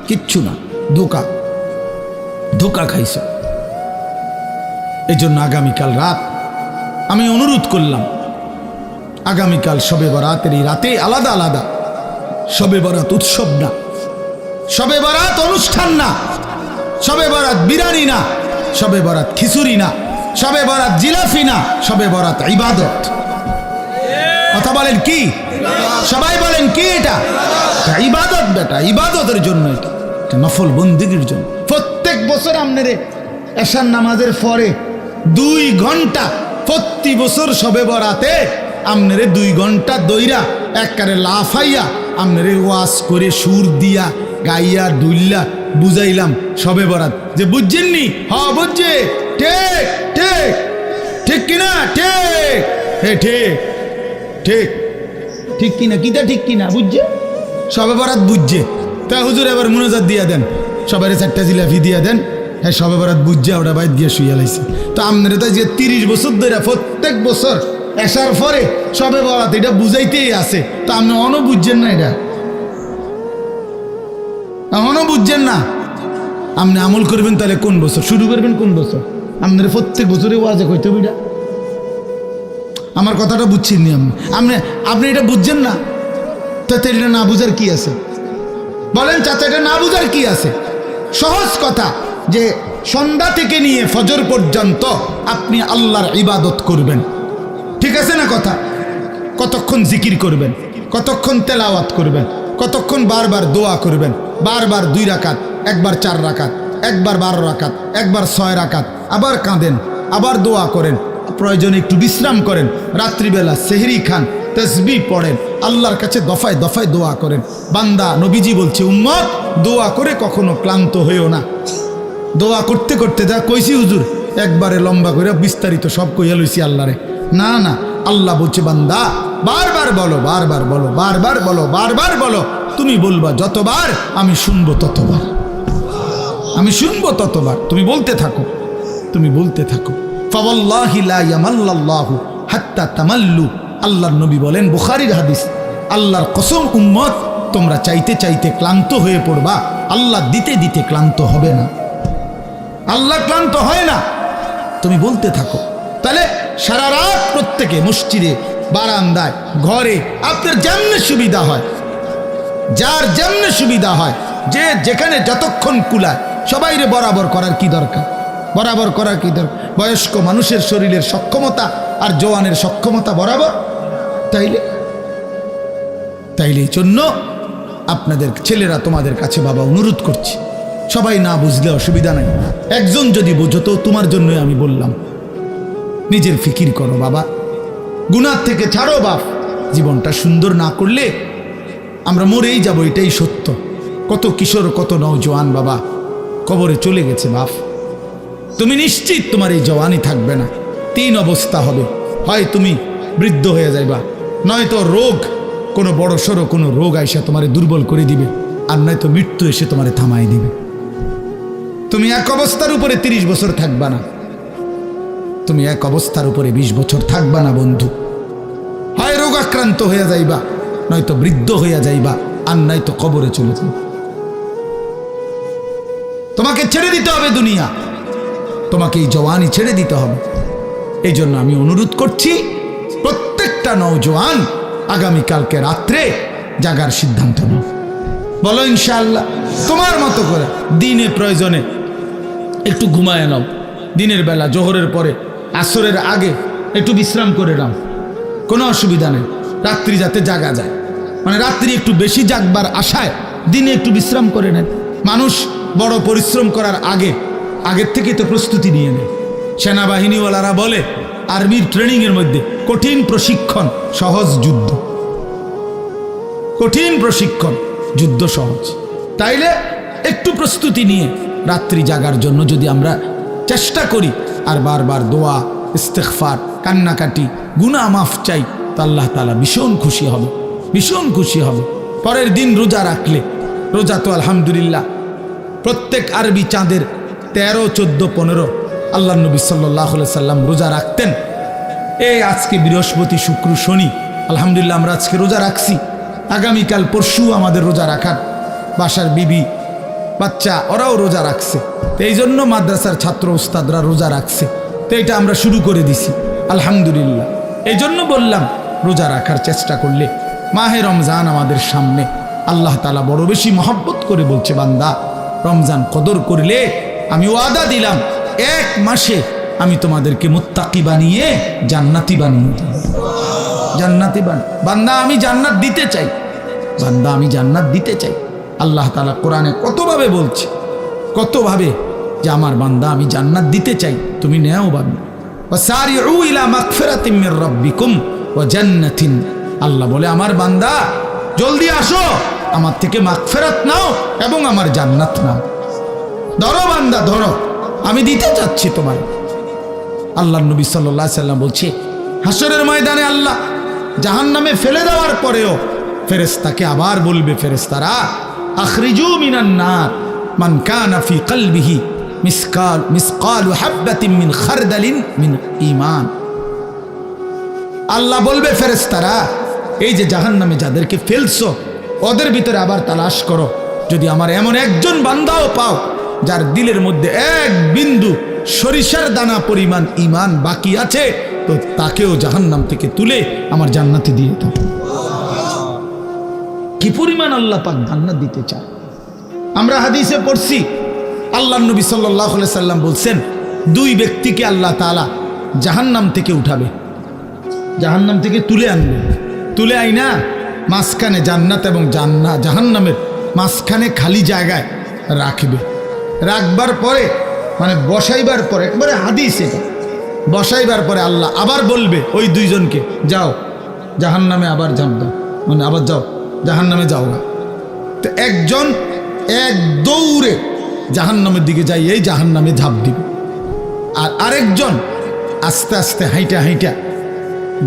Speaker 1: কিচ্ছু না, ধোকা খাইছো। এই জন্য আগামীকাল রাত আমি অনুরোধ করলাম, আগামীকাল শবে বরাতের এই রাতে আলাদা আলাদা, শবে বরাত উৎসব না, শবে বরাত অনুষ্ঠান না, শবে বরাত বিরিয়ানি না, শবে বরাত খিচুড়ি না, শবে বরাত জিলাফি না, শবে বরাত ইবাদত। কথা বলেন কি? সবাই বলেন কি? এটা ইবাদত বেটা, ইবাদতের জন্য, এটা নফল বন্দেগীর জন্য। প্রত্যেক বছর আপনারে এশার নামাজের পরে 2 ঘন্টা প্রতি বছর শবে বরাতে আপনারে 2 ঘন্টা দইরা একবারে লাফাইয়া আপনারে ওয়াজ করে সুর দিয়া গাইয়া দুইল্লা বুঝাইলাম শবে বরাত, যে বুঝছেননি? হ্যাঁ বুঝছে, ঠিক ঠিক ঠিক কিনা? ঠিক ঠিক ঠিক ঠিক কিনা? কিটা ঠিক কিনা? বুঝছে শবে বরাত বুঝছে। তা হুজুর এবার মুনাজাত দিয়া দেন, সবাই 4টা জিলাফি দিয়া দেন, হ্যাঁ শবে বরাত বুঝছে, ওটা বাইর গিয়ে শুয়ে লাইছে। তো আপনারা তো যে 30 বছর ধরে প্রত্যেক বছর এসার পরে শবে বরাত এটা বুঝাইতেই আছে, তো আপনি অন বুঝছেন না? এটা এমনও বুঝছেন না? আপনি আমল করবেন তাহলে কোন বছর শুরু করবেন? কোন বছর? আপনার প্রত্যেক বছরে ওয়াজে কইতে হবে। আমার কথাটা বুঝছেন নি আপনি? আপনি এটা বুঝছেন না? তাতে এটা না বুঝার কি আছে? বলেন চাচা, এটা না বুঝার কি আছে? সহজ কথা যে সন্ধ্যা থেকে নিয়ে ফজর পর্যন্ত আপনি আল্লাহর ইবাদত করবেন, ঠিক আছে না কথা? কতক্ষণ জিকির করবেন, কতক্ষণ তেলাওয়াত করবেন, কতক্ষণ বারবার দোয়া করবেন, বারবার 2 রাকাত, একবার 4 রাকাত, একবার 12 রাকাত, একবার 6 রাকাত, আবার কাঁদেন, আবার দোয়া করেন, প্রয়োজনে একটু বিশ্রাম করেন, রাত্রিবেলা সেহরি খান, তসবিহ পড়েন, আল্লাহর কাছে দফায় দফায় দোয়া করেন। বান্দা নবীজি বলছে, উম্মত দোয়া করে কখনো ক্লান্ত হইও না। দোয়া করতে করতে যা কইছি হুজুর একবারে লম্বা করে বিস্তারিত সব কইয়া লইছি আল্লাহরে, না না, আল্লাহ বলছে বান্দা বারবার বলো, বারবার বলো, বারবার বলো, বারবার বলো, তুমি বলবা যতবার আমি শুনবো ততবার, আমি শুনবো ততবার, তুমি বলতে থাকো, তুমি বলতে থাকো। ফাওয়াল্লাহি লা ইয়ামাল্লাল্লাহু হাত্তা তামাল্লু, আল্লাহর নবী বলেন, বুখারীর হাদিস, আল্লাহর কসম উম্মত তোমরা চাইতে চাইতে ক্লান্ত হয়ে পড়বা, আল্লাহ দিতে দিতে ক্লান্ত হবে না, আল্লাহ ক্লান্ত হয় না, তুমি বলতে থাকো। তাহলে সারা রাত প্রত্যেকে মসজিদে বারান্দায়, ঘরে, আপনার যেমনে সুবিধা হয়, যার যেমনে সুবিধা হয়, যে যেখানে যতক্ষণ কুলায়, সবাইরে বরাবর করার কি দরকার? বরাবর করার কি দরকার? বয়স্ক মানুষের শরীরের সক্ষমতা আর জওয়ানের সক্ষমতা বরাবর। তাইলে এই জন্য আপনাদের ছেলেরা তোমাদের কাছে বাবা অনুরোধ করছি, সবাই না বুঝলে অসুবিধা নাই, একজন যদি বুঝো তো তোমার জন্যই আমি বললাম, নিজের ফিকির করো বাবা, গুনাহ থেকে ছাড়ো বাপ। জীবনটা সুন্দর না করলে আমরা মরেই যাব, এটাই সত্য। কত কিশোর, কত নওজোয়ান বাবা কবরে চলে গেছে বাপ। তুমি নিশ্চিত তোমার এই জওয়ানি থাকবে না, 3 অবস্থা হবে, হয় তুমি বৃদ্ধ হয়ে যাইবা, নয়তো রোগ, কোনো বড় সড়ো কোনো রোগ আইসা তোমারে দুর্বল করে দিবে, আর নয়তো মৃত্যু এসে তোমারে থামাই দিবে। তুমি এক অবস্থার উপরে 30 বছর থাকবা না, তুমি এক অবস্থার উপরে 20 বছর থাকবা না বন্ধু। হয় রোগ আক্রান্ত হয়ে যাইবা, নয়তো বৃদ্ধ হইয়া যাইবা, আর নয়তো কবরে চলে যাইবা। তোমাকে ছেড়ে দিতে হবে দুনিয়া, তোমাকে এই জওয়ানি ছেড়ে দিতে হবে। এই জন্য আমি অনুরোধ করছি, প্রত্যেকটা নওজোয়ান আগামীকালকে রাত্রে জাগার সিদ্ধান্ত নাও। বলো ইনশাআল্লাহ। তোমার মতো করে দিনে প্রয়োজনে একটু ঘুমায় নাও, দিনের বেলা জোহরের পরে আসরের আগে একটু বিশ্রাম করে নাও, কোনো অসুবিধা নেই। রাত্রি যাতে জাগা যায়, মানে রাত্রি একটু বেশি জাগবার আশায় দিনে একটু বিশ্রাম করে নেন। মানুষ বড় পরিশ্রম করার আগের থেকে তো প্রস্তুতি নিয়ে নেয়। সেনাবাহিনীওয়ালারা বলে আর্মির ট্রেনিংয়ের মধ্যে কঠিন প্রশিক্ষণ, সহজ যুদ্ধ। কঠিন প্রশিক্ষণ, যুদ্ধ সহজ। তাইলে একটু প্রস্তুতি নিয়ে রাত্রি জাগার জন্য যদি আমরা চেষ্টা করি, আর বারবার দোয়া, ইস্তেগফার, কান্নাকাটি, গুনাহ মাফ চাই, তো আল্লাহ তাআলা ভীষণ খুশি হবে, ভীষণ খুশি হবে। পরের দিন রোজা রাখলে, রোজা তো আলহামদুলিল্লাহ প্রত্যেক আরবি চাঁদের 13, 14, 15 আল্লাহ নবী সাল্লাল্লাহু আলাইহি সাল্লাম রোজা রাখতেন। এই আজকে বৃহস্পতি, শুক্র, শনি, আলহামদুলিল্লাহ আমরা আজকে রোজা রাখছি। আগামীকাল পরশু আমাদের রোজা রাখার, বাসার বিবি বাচ্চা ওরাও রোজা রাখছে, তো এই জন্য মাদ্রাসার ছাত্র উস্তাদরা রোজা রাখছে, তো এটা আমরা শুরু করে দিছি আলহামদুলিল্লাহ। এই জন্য বললাম রোজা রাখার চেষ্টা করলে, মাহে রমজান আমাদের সামনে, আল্লাহ তাআলা বড় বেশি মহব্বত করে বলছে, বান্দা রমজান কদর করলে আমি ওয়াদা দিলাম 1 মাসে আমি তোমাদেরকে মুত্তাকি বানিয়ে জান্নাতি বানিয়ে দেব। জান্নাতি বান্দা আমি জান্নাত দিতে চাই, বান্দা আমি জান্নাত দিতে চাই। আল্লাহ তাআলা কোরআনে কতভাবে বলছে, কতভাবে যে আমার বান্দা আমি জান্নাত দিতে চাই, তুমি নেও বান্দা। ওয়াসারিউ ইলা মাগফিরাতিম মির রাব্বিকুম ওয়া জান্নাতিন, আল্লাহ বলে আমার বান্দা জলদি আসো, আমার থেকে মাগফিরাত নাও এবং আমার জান্নাত নাও। ধরো বান্দা ধরো, আমি দিতে চাচ্ছি তোমার। আল্লাহ নবী সাল্লাল্লাহু আলাইহি সাল্লাম বলছে, হাসরের ময়দানে আল্লাহ জাহান্নামে ফেলে দেওয়ার পরেও ফেরেশতাকে আবার বলবে, ফেরেশতারা আখরিজু মিনান নার মান কানা ফি কলবিহি মিসকালু হাববাতিন মিন খারদালিন মিন ঈমান। আল্লাহ বলবে ফেরেশতারা, এই যে জাহান্নামে যাদেরকে ফেলছো, ওদের ভিতরে আবার তালাশ করো, যদি আমার এমন একজন বান্দাও পাও যার দিলের মধ্যে 1 বিন্দু সরিষার দানা পরিমাণ ঈমান বাকি আছে, তো তাকেও জাহান্নাম থেকে তুলে আমার জান্নাতে দিয়ে দাও। কি পরিমাণ আল্লাহ পাক জান্নাত দিতে চায়। আমরা হাদিসে পড়ছি, আল্লাহ নবী সাল্লাল্লাহু আলাইহি সাল্লাম বলছেন, 2 ব্যক্তিকে আল্লাহ তাআলা জাহান্নাম থেকে উঠাবে, জাহান্নাম থেকে তুলে আনবে, তুলে আইনা মাঝখানে জান্নাত এবং জাহান্নামের মাঝখানে খালি জায়গায় রাখবে। রাখবার পরে মানে বসাইবার পরে, একবারে হাদিস এটা, বসাইবার পরে আল্লাহ আবার বলবে ওই 2 জনকে, যাও জাহান্নামে আবার ঝাঁপ দাও, মানে আবার যাও জাহান্নামে যাও না। তো একজন এক দৌড়ে জাহান্নামের দিকে যাই, এই জাহান্নামে ঝাঁপ দিবে, আর আরেকজন আস্তে আস্তে হাইটা হাইটা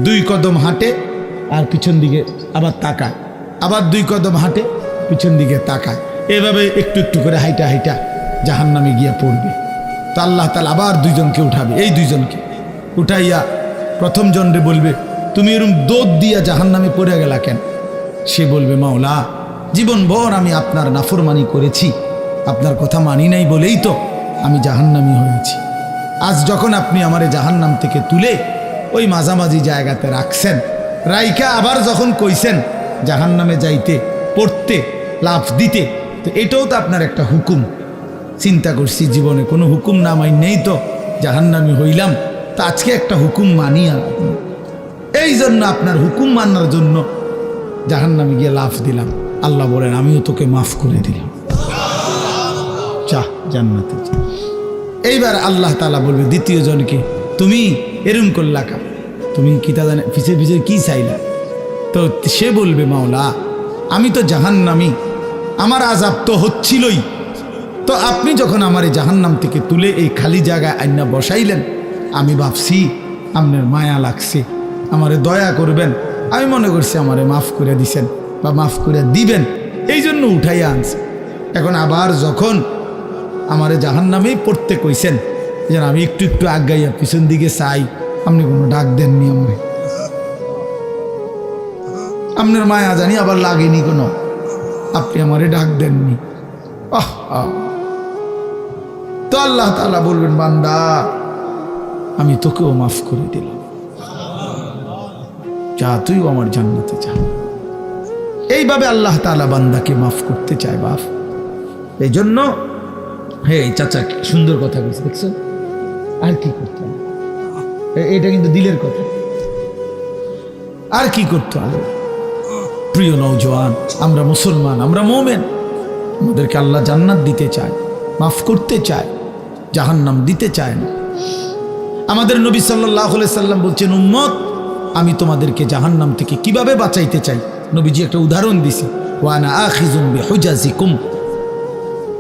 Speaker 1: 2 কদম হাঁটে আর পিছন দিকে আবার তাকায়, আবার 2 কদম হাঁটে পিছন দিকে তাকায়, এভাবে একটু একটু করে হাইটা হাইটা জাহান্নামে গিয়ে পড়বে। তো আল্লাহ তাআলা আবার 2 জনকে উঠাবে, এই 2 জনকে উঠাইয়া প্রথম জনরে বলবে, তুমি এরকম দৌড় দিয়া জাহান্নামে পড়ে গেলা কেন? সে বলবে, মাওলা জীবনভর আমি আপনার নাফরমানি করেছি, আপনার কথা মানি নাই বলেই তো আমি জাহান্নামী হয়েছি। আজ যখন আপনি আমারে জাহান্নাম থেকে তুলে ওই মাঝামাঝি জায়গাতে রাখছেন, রাইখা আবার যখন কইছেন জাহান্নামে যাইতে, পড়তে, লাফ দিতে, তো এটাও তো আপনার একটা হুকুম। চিন্তা করছি জীবনে কোনো হুকুম না মাইনেই তো জাহান্নামী হইলাম, তা আজকে একটা হুকুম মানি। আর এই জন্য আপনার হুকুম মানার জন্য জাহান্নামে গিয়ে লাফ দিলাম। আল্লাহ বলেন আমিও তোকে মাফ করে দিলাম, যা জান্নাতে যা। এইবার আল্লাহ তাআলা বলবে দ্বিতীয় জনকে, তুমি এরম করলা কা, তুমি কি তা জানে পিছে পিছে কি চাইলা? তো সে বলবে মাওলা আমি তো জাহান্নামী, আমার আযাব তো হচ্ছিলই, তো আপনি যখন আমার এই জাহান্নাম থেকে তুলে এই খালি জায়গায় আইনা বসাইলেন, আমি ভাবছি আপনার মায়া লাগছে, আমারে দয়া করবেন, আমি মনে করছি আমারে মাফ করে দিছেন বা মাফ করে দিবেন, এই জন্য উঠাইয়া আনছে। এখন আবার যখন আমারে জাহান্নামেই পড়তে কইছেন, যেন আমি একটু একটু আগাইয়া পিছন দিকে চাই, আপনি কোনো ডাক দেননি আমারে, আপনার মায়া জানি আবার লাগেনি কোনো, আপনি আমারে ডাক দেননি। তো আল্লাহ তাআলা বলবেন বান্দা আমি তোকেও মাফ করে দিলাম, যা তুইও আমার জান্নাতে যা। এইভাবে আল্লাহ তাআলা বান্দাকে মাফ করতে চায় বাপ। এই জন্য হে চাচা সুন্দর কথা বলছে, দেখছো? আর কি করতে হবে, এটা কিন্তু দিলের কথা। আর কি করতে হবে? প্রিয় নওজোয়ান, আমরা মুসলমান, আমরা মুমিন, আমাদেরকে আল্লাহ জান্নাত দিতে চায়, মাফ করতে চায়, জাহান্নাম দিতে চায় না। আমাদের নবী সাল্লাল্লাহু আলাইহি সাল্লাম বলছেন উম্মত আমি তোমাদেরকে জাহান্নাম থেকে কিভাবে বাঁচাইতে চাই। নবীজি একটা উদাহরণ দিছে, ওয়া আনা আখিযুম বিহুজাজিকুম।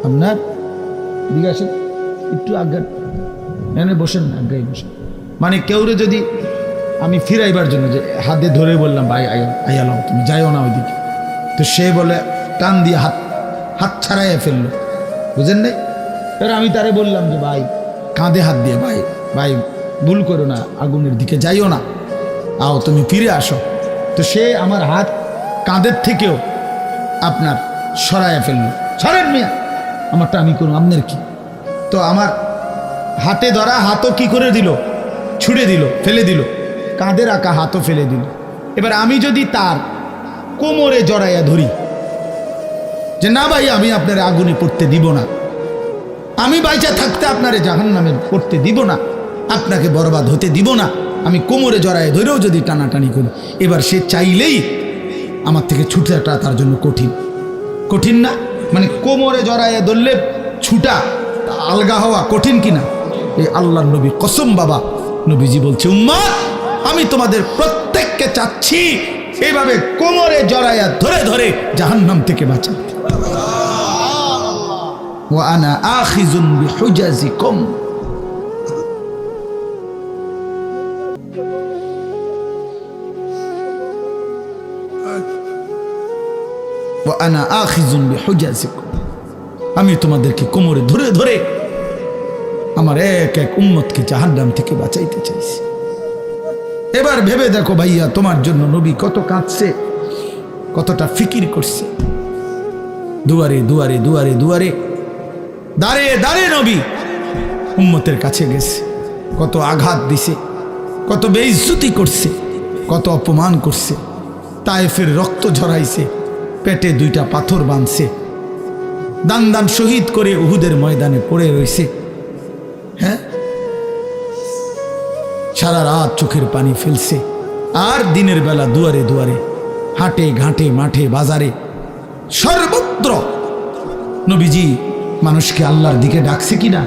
Speaker 1: আপনার দিকে আসেন একটু আজ্ঞা, এনে বসেন না, আজ্ঞায় বসেন। মানে কেউরে যদি আমি ফিরাইবার জন্য যে হাতে ধরে বললাম ভাই আইয়ালাও তুমি যাইও না ওইদিকে, তো সে বলে টান দিয়ে হাত ছাড়াইয়া ফেললো, বুঝেন নাই? এবার আমি তারে বললাম যে ভাই কাঁধে হাত দিয়ে, ভাই ভাই ভুল করো না, আগুনের দিকে যাইও না, আও তুমি ফিরে আসো। তো সে আমার হাত কাঁধের থেকেও আপনার সরাইয়া ফেললো, সরেন মিয়া, আমারটা আমি করুন, আপনার কি? তো আমার হাতে ধরা হাতও কি করে দিল, ছুড়ে দিল, ফেলে দিল, কাঁধে রাখা হাতও ফেলে দিল। এবার আমি যদি তার কোমরে জড়াইয়া ধরি যে না ভাই আমি আপনার আগুনে পড়তে দিব না, আমি বাইচা থাকতে আপনারে জাহান্নামে পড়তে দিব না, আপনাকে বরবাদ হতে দিব না, আমি কোমরে জড়াইয়া ধরেও যদি টানাটানি করি, এবার সে চাইলেই আমার থেকে ছুটাটা তার জন্য কঠিন, কঠিন না? মানে কোমরে জড়াইয়া ধরলে ছুটা আলগা হওয়া কঠিন কিনা? এই আল্লাহর নবী কসম বাবা, নবীজি বলছে উম্মত আমি তোমাদের প্রত্যেককে চাচ্ছি এইভাবে কোমরে জড়াইয়া ধরে ধরে জাহান্নাম থেকে বাঁচাতে। ওয়া আনা আখিযুন বিহুজাজিকুম। ওয়া আনা আখিযুন বিহুজাজিকুম, আমি তোমাদেরকে কোমরে ধরে ধরে আমার এক এক উম্মতকে জাহান্নাম থেকে বাঁচাইতে চাইছি। এবার ভেবে দেখো ভাইয়া, তোমার জন্য নবী কত কাঁদছে, কতটা ফিকির করছে। দুয়ারে দুয়ারে দুয়ারে দুয়ারে দাঁড়িয়ে দাঁড়িয়ে নবী উম্মতের কাছে গেছে, কত আঘাত দিছে, কত বেইজ্জতি করছে, কত অপমান করছে, তায়েফের রক্ত ঝরাইছে, পেটে দুইটা পাথর বাঁধছে, দান দান শহীদ করে উহুদের ময়দানে পড়ে রয়েছে। হ্যাঁ, সারা রাত চোখের পানি ফেলছে, আর দিনের বেলা দুয়ারে দুয়ারে, হাটে ঘাটে, মাঠে বাজারে, সর্বত্র নবীজি মানুষকে আল্লাহর দিকে ডাকছে কিনা?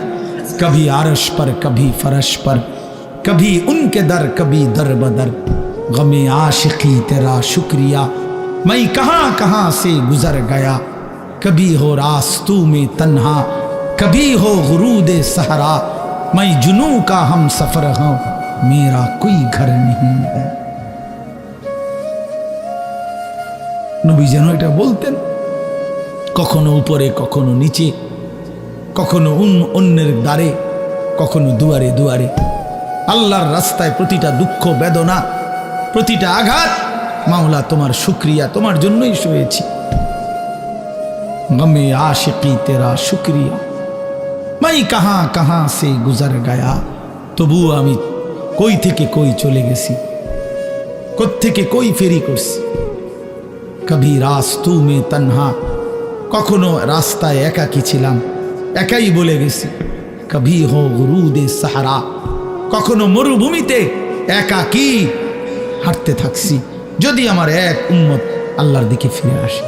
Speaker 1: কভি আরশ পর, কভি ফরশ পর, কভি উনকে দর, কভি দর বদর, গমে आशिकी तेरा शुक्रिया, मैं कहां कहां से गुजर गया, कभी हो रास्तू में तन्हा, कभी हो गुरूद सहरा, मैं जुनू का हम सफर हूं, मेरा कोई घर नहीं है। নবী যেন এটা বলতেন, কখনো উপরে, কখনো নিচে, কখনো অন্যের দ্বারে, কখনো দুয়ারে দুয়ারে, আল্লাহর রাস্তায় প্রতিটা দুঃখ বেদনা, প্রতিটা আঘাত, মাওলা তোমার শুকরিয়া, তোমার জন্যই সয়েছি। গমে आशिकी तेरा शुक्रिया, मैं कहां कहां से गुजर गया, তবুও আমি কই থেকে কই চলে গেছি, কোত্থেকে কই ফেরি করছি। কভি রাস্তু মে তন্হা, কখনো রাস্তায় একাকী ছিলাম, একাই বলে গেছি। কভি হো গুরুদে সাহারা, কখনো মরুভূমিতে একাকী হাঁটতে থাকছি। যদি আমার এক উম্মত আল্লাহর দিকে ফিরে আসে,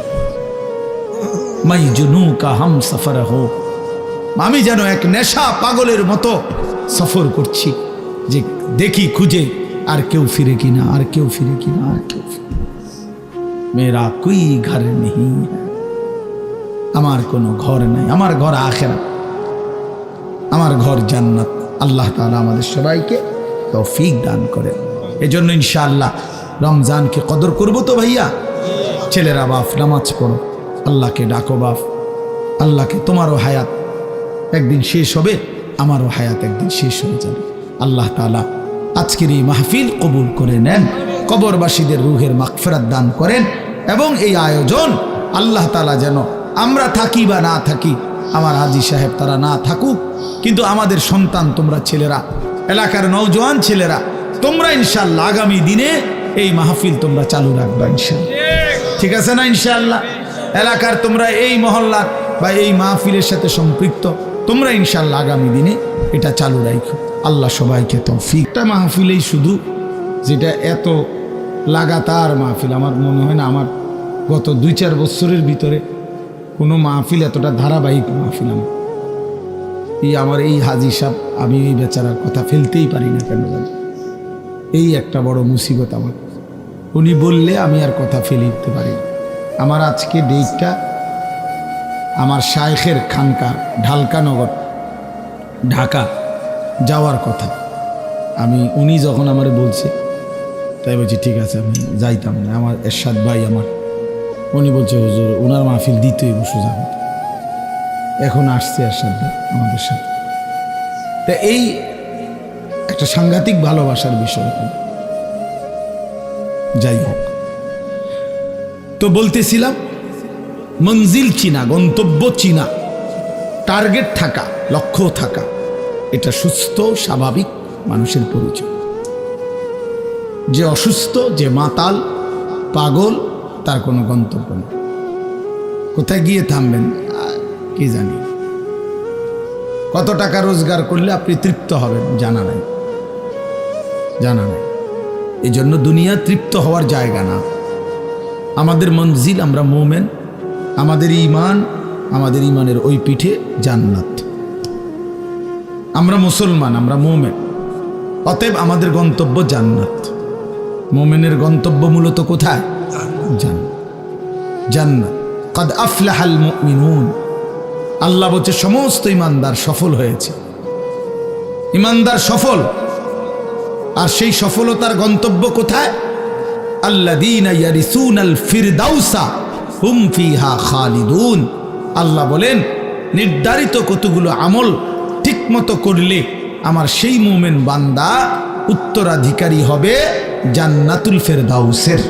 Speaker 1: মাই জুনু কা হাম সফর হো, আমি যেন এক নেশা পাগলের মতো সফর করছি, যে দেখি খুঁজে আর কেউ ফিরে কিনা, আর কেউ ফিরে কিনা, আর কেউ ফিরে। মেরা কোই ঘর নেই, আমার কোনো ঘর নাই, আমার ঘর আখিরাত, আমার ঘর জান্নাত। আল্লাহ তাআলা আমাদের সবাইকে তৌফিক দান করেন। এজন্য ইনশাআল্লাহ রমজানকে কদর করব তো ভাইয়া। ছেলেরা বাপ নামাজ পড়ো, আল্লাহকে ডাকো বাপ, আল্লাহকে। তোমারও হায়াত একদিন শেষ হবে, আমারও হায়াত একদিন শেষ হয়ে যাবে। আল্লাহ তাআলা আজকের এই মাহফিল কবুল করে নেন, কবরবাসীদের রুহের মাগফিরাত দান করেন, এবং এই আয়োজন আল্লাহ তাআলা যেন আমরা থাকি বা না থাকি, আমার হাজী সাহেব তারা না থাকুক, কিন্তু আমাদের সন্তান তোমরা ছেলেরা, এলাকার নওজোয়ান ছেলেরা, তোমরা ইনশাআল্লাহ আগামী দিনে এই মাহফিল তোমরা চালু রাখবা ইনশাআল্লাহ। ঠিক আছে না? ইনশাআল্লাহ এলাকার তোমরা এই মহল্লার বা এই মাহফিলের সাথে সম্পৃক্ত, তোমরা ইনশাআল্লাহ আগামী দিনে এটা চালু রাখো। আল্লাহ সবাইকে তৌফিক। একটা মাহফিলেই শুধু, যেটা এত লাগাতার মাহফিল, আমার মনে হয় না আমার গত 2-4 বছরের ভিতরে কোনো মাহফিল এতটা ধারাবাহিক মাহফিল আমার এই হাজী সাহেব, আমি এই বেচারার কথা ফেলতেই পারি না কেন জানি, এই একটা বড় মুসিবত আমার। উনি বললে আমি আর কথা ফেলে দিতে পারি। আমার আজকে ডেটটা আমার শায়েখের খানকা ঢালকানগর ঢাকা যাওয়ার কথা। উনি যখন আমার বলছে, তাই বলছি ঠিক আছে আমি যাইতাম না। আমার এরশাদ ভাই আমার, উনি বলছে হুজুর ওনার মাহফিল দিতেই বসে যাবে। এখন আসছে এরশাদ ভাই আমাদের সাথে। তা এই একটা সাংঘাতিক ভালোবাসার বিষয়। যাই হোক, তো বলতেছিলাম মঞ্জিল চিনা, গন্তব্য চিনা, টার্গেট থাকা, লক্ষ্য থাকা, এটা সুস্থ স্বাভাবিক মানুষের পরিচয়। যে অসুস্থ, যে মাতাল পাগল, তার কোনো গন্তব্য নেই। কোথায় গিয়ে থামবেন কি জানি, কত টাকা রোজগার করলে আপনি তৃপ্ত হবেন জানা নাই, জানা নাই। এই জন্য দুনিয়া তৃপ্ত হওয়ার জায়গা না। আমাদের মঞ্জিল, আমরা মোমেন, আমাদের ঈমান, আমাদের ঈমানের ওই পিঠে জান্নাত। আমরা মুসলমান, আমরা মোমেন, অতএব আমাদের গন্তব্য জান্নাত। মোমেনের গন্তব্য মূলত কোথায়? জান্নাত, জান্নাত। কদ আফলাহাল মুমিনুন, আল্লাহ বলছে সমস্ত ঈমানদার সফল হয়েছে, ঈমানদার সফল। আর সেই সফলতার গন্তব্য কোথায়? আল্লাযীনা ইয়ারিসুনাল ফিরদাউসা হুম ফিহা খালিদুন। আল্লাহ বলেন নির্ধারিত কতগুলো আমল ঠিকমতো করলে আমার সেই মুমিন বান্দা উত্তরাধিকারী হবে জান্নাতুল ফিরদাউসের,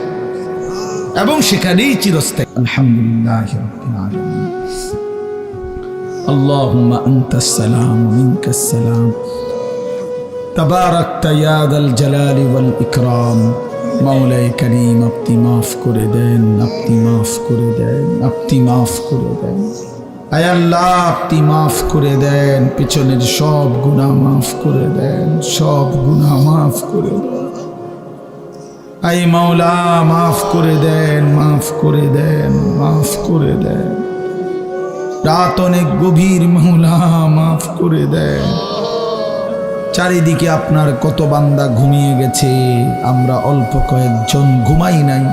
Speaker 1: এবং সেখানেই চিরস্থায়ী। আলহামদুলিল্লাহি রাব্বিল আলামিন। আল্লাহুম্মা আনতাস সালাম ওয়া মিনকাস সালাম, তাবারাকতা ইয়া যাল জালালি ওয়াল ইকরাম। মাওলাই করিম আপনি মাফ করে দেন, আপনি মাফ করে দেন, আপনি মাফ করে দেন। আয় আল্লাহ আপনি মাফ করে দেন, পিছনের সব গুনাহ মাফ করে দেন, সব গুনাহ মাফ করে দেন। আয় মাওলা মাফ করে দেন, মাফ করে দেন, মাফ করে দেন। রাত অনেক গভীর, মাওলা মাফ করে দেন। চারিদিকে আপনার কত বান্দা ঘুমিয়ে গেছে, আমরা অল্প কয়েকজন ঘুমাই নাই।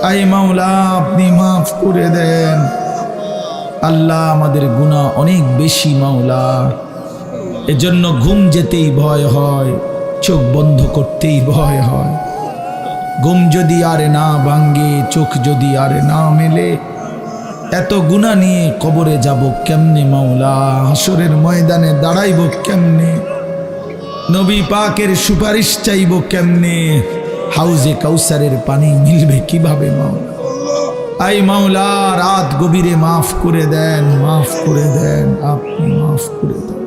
Speaker 1: আয় মাওলা আপনি মাফ করে দেন। আল্লাহ আমাদের গুনাহ অনেক বেশি মাওলা, এজন্য ঘুম যেতেই ভয় হয়, চোখ বন্ধ করতেই ভয় হয়। ঘুম যদি আরে না ভাঙ্গে, চোখ যদি আরে না মেলে, এত গুনাহ নিয়ে কবরে যাব কেমনে মাওলা? হাসরের ময়দানে দাঁড়াইব কেমনে? নবী পাকের সুপারিশ চাইব কেমনে? হাউজে কাউসারের পানি মিলবে কিভাবে মাওলা? আই মাওলা রাত গভীরে মাফ করে দেন, মাফ করে দেন, আপনি মাফ করে দেন।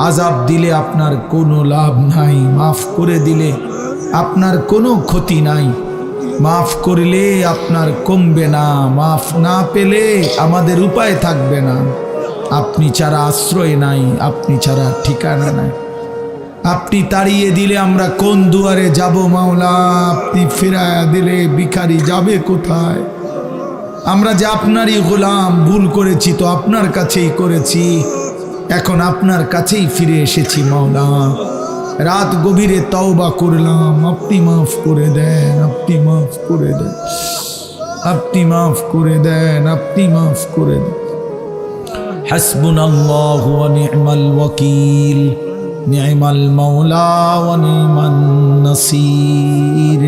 Speaker 1: আযাব দিলে আপনার কোনো লাভ নাই, মাফ করে দিলে আপনার কোনো ক্ষতি নাই, মাফ করলে আপনার কমবে না, মাফ না পেলে আমাদের উপায় থাকবে না। আপনি ছাড়া আশ্রয় নাই, আপনি ছাড়া ঠিকানা নাই। আপনি তাড়িয়ে দিলে আমরা কোন দুয়ারে যাব মাওলা? আপনি ফিরায়া দিলে ভিখারি যাবে কোথায়? আমরা যে আপনারই গোলাম, ভুল করেছি তো আপনার কাছেই করেছি, এখন আপনার কাছেই ফিরে এসেছি মাওলা। রাত গভীরে তওবা করলাম, আপনি মাফ করে দেন, আপনি মাফ করে দেন, আপনি মাফ করে দেন, আপনি মাফ করে দেন। হাসবুনাল্লাহু ওয়া নি'মাল ওয়াকিল, নি'মাল মাওলা ওয়া নি'মান নাসির।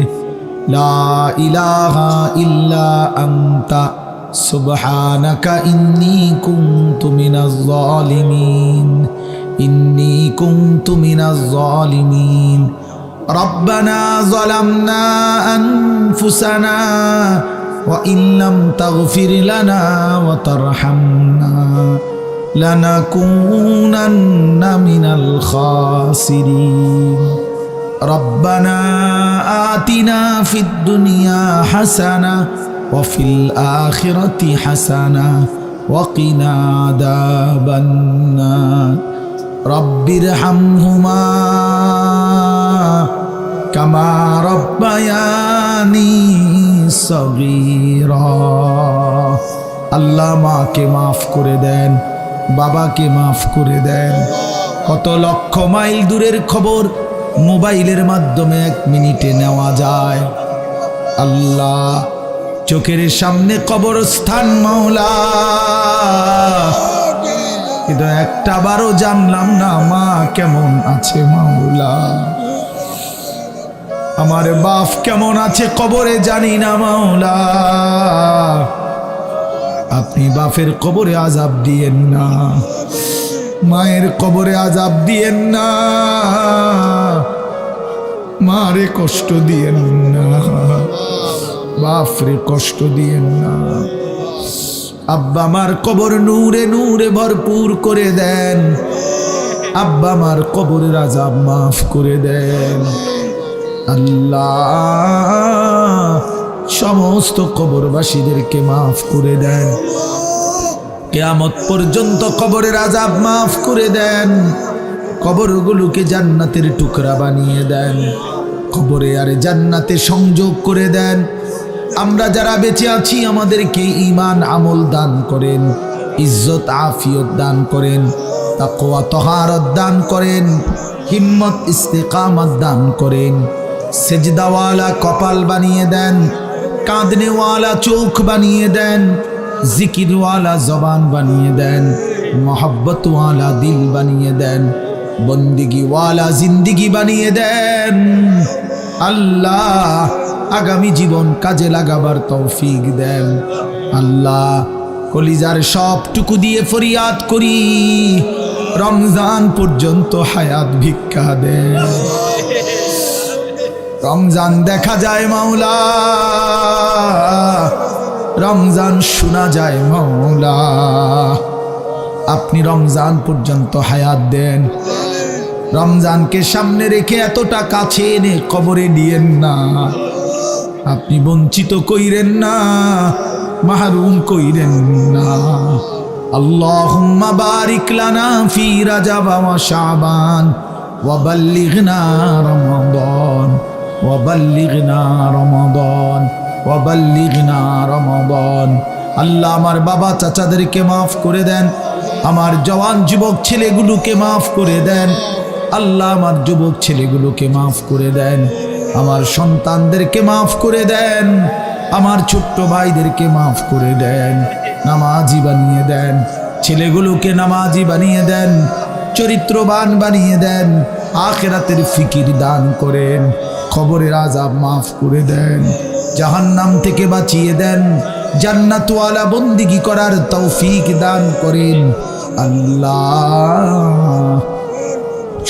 Speaker 1: লা ইলাহা ইল্লা আনতা সুবহানাকা ইন্নী কুনতু মিনাজ জালিমিন, ইন্নী কুনতু মিনাজ জালিমিন। রব্বানা যালামনা আনফুসানা ওয়া ইল্লাম তাগফির লানা ওয়া তারহামনা লানাকুনান্না মিনাল খাসিরিন। রব্বানা আতিনা ফিদ দুনিয়া হাসানা ওয়া ফিল আখিরাতি হাসানা ওয়া কিনা আযাবান নার। রব্বিরহামহুমা কামা রব্বায়ানি সগীরা। আল্লাহ মাকে মাফ করে দেন, বাবাকে মাফ করে দেন। কত লক্ষ মাইল দূরের খবর মোবাইলের মাধ্যমে 1 মিনিটে নেওয়া যায়। আল্লাহ চোখের সামনে কবরস্থান মাওলা, কিন্তু একটা বারও জানলাম না মা কেমন আছে মাওলা, আমার বাপ কেমন আছে কবরে জানি না মাওলা। আপনি বাপের কবরে আযাব দিয়েন না, মায়ের কবরে আযাব দিয়েন না, মারে কষ্ট দিয়েন না, বাপরে কষ্ট দিয়েন না। আব্বা মার কবর নূরে নূরে ভরপুর করে দেন, আব্বা আমার কবরের আযাব মাফ করে দেন। আল্লাহ সমস্ত কবরবাসীদেরকে মাফ করে দেন, কিয়ামত পর্যন্ত কবরের আযাব মাফ করে দেন, কবরগুলোকে জান্নাতের টুকরা বানিয়ে দেন, কবরে আর জান্নাতে সংযোগ করে দেন। আমরা যারা বেঁচে আছি আমাদেরকে ঈমান আমল দান করেন, ইজ্জত আফিয়ত দান করেন, তাকওয়া তাহারত দান করেন, হিম্মত ইস্তেকামত দান করেন, সেজদাওয়ালা কপাল বানিয়ে দেন, কাঁদনেওয়ালা চোখ বানিয়ে দেন, জিকিরওয়ালা জবান বানিয়ে দেন, মোহব্বতওয়ালা দিল বানিয়ে দেন, বন্দিগিওয়ালা জিন্দিগি বানিয়ে দেন। আল্লাহ আগামী জীবন কাজে লাগাবার তৌফিক দেন। আল্লাহ কলিজার সবটুকু দিয়ে ফরিয়াদ করি, রমজান পর্যন্ত হায়াত ভিক্ষা দেন। রমজান দেখা যায় মাওলা, রমজান শোনা যায় মাওলা, আপনি রমজান পর্যন্ত হায়াত দেন। রমজানকে সামনে রেখে এতটা কাছে এনে কবরে দিয়েন না, আপনি বঞ্চিত কইরেন না, মাহরুম কইরেন না। আল্লাহুম্মা বারিক লানা ফি রাজাব ওয়া শাবান ওয়া বাল্লিগনা রমাদান ওয়া বাল্লিগনা রমাদান ওয়া বাল্লিগনা রমাদান। আল্লাহ আমার বাবা চাচাদেরকে মাফ করে দেন, আমার জওয়ান যুবক ছেলেগুলোকে মাফ করে দেন। আল্লাহ আমার যুবক ছেলেগুলোকে মাফ করে দেন, আমার সন্তানদেরকে মাফ করে দেন, আমার ছোট্ট ভাইদেরকে মাফ করে দেন, নামাজি বানিয়ে দেন, ছেলেগুলোকে নামাজি বানিয়ে দেন, চরিত্রবান বানিয়ে দেন, আখিরাতের ফিকির দান করেন, কবরের আযাব মাফ করে দেন, জাহান্নাম থেকে বাঁচিয়ে দেন, জান্নাতওয়ালা বন্দিগি করার তৌফিক দান করেন। আল্লাহ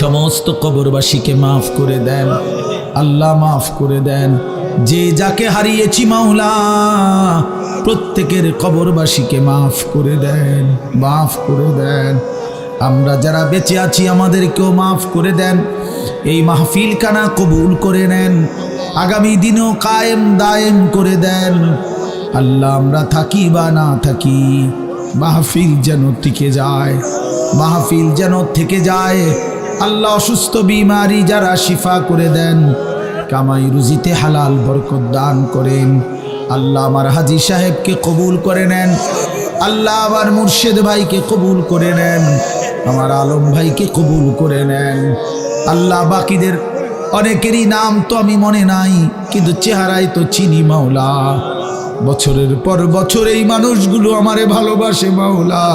Speaker 1: সমস্ত কবরবাসীকে মাফ করে দেন, আল্লাহ মাফ করে দেন। যে যাকে হারিয়েছি মাওলা প্রত্যেকের কবরবাসীকে মাফ করে দেন, মাফ করে দেন। আমরা যারা বেঁচে আছি আমাদেরকেও মাফ করে দেন। এই মাহফিল খানা কবুল করে নেন, আগামী দিনও কায়েম দায়েম করে দেন। আল্লাহ আমরা থাকি বা না থাকি, মাহফিল যেন টিকে যায়, মাহফিল যেন থেকে যায়। আল্লাহ অসুস্থ বিমারি যারা শিফা করে দেন, কামাই রুজিতে হালাল বরকত দান করেন। আল্লাহ আমার হাজী সাহেবকে কবুল করে নেন, আল্লাহ আমার মুর্শেদ ভাইকে কবুল করে নেন, আমার আলম ভাইকে কবুল করে নেন। আল্লাহ বাকিদের অনেকেরই নাম তো আমি মনে নাই, কিন্তু চেহারায় তো চিনি মাওলা। বছরের পর বছর এই মানুষগুলো আমারে ভালোবাসে মাওলা,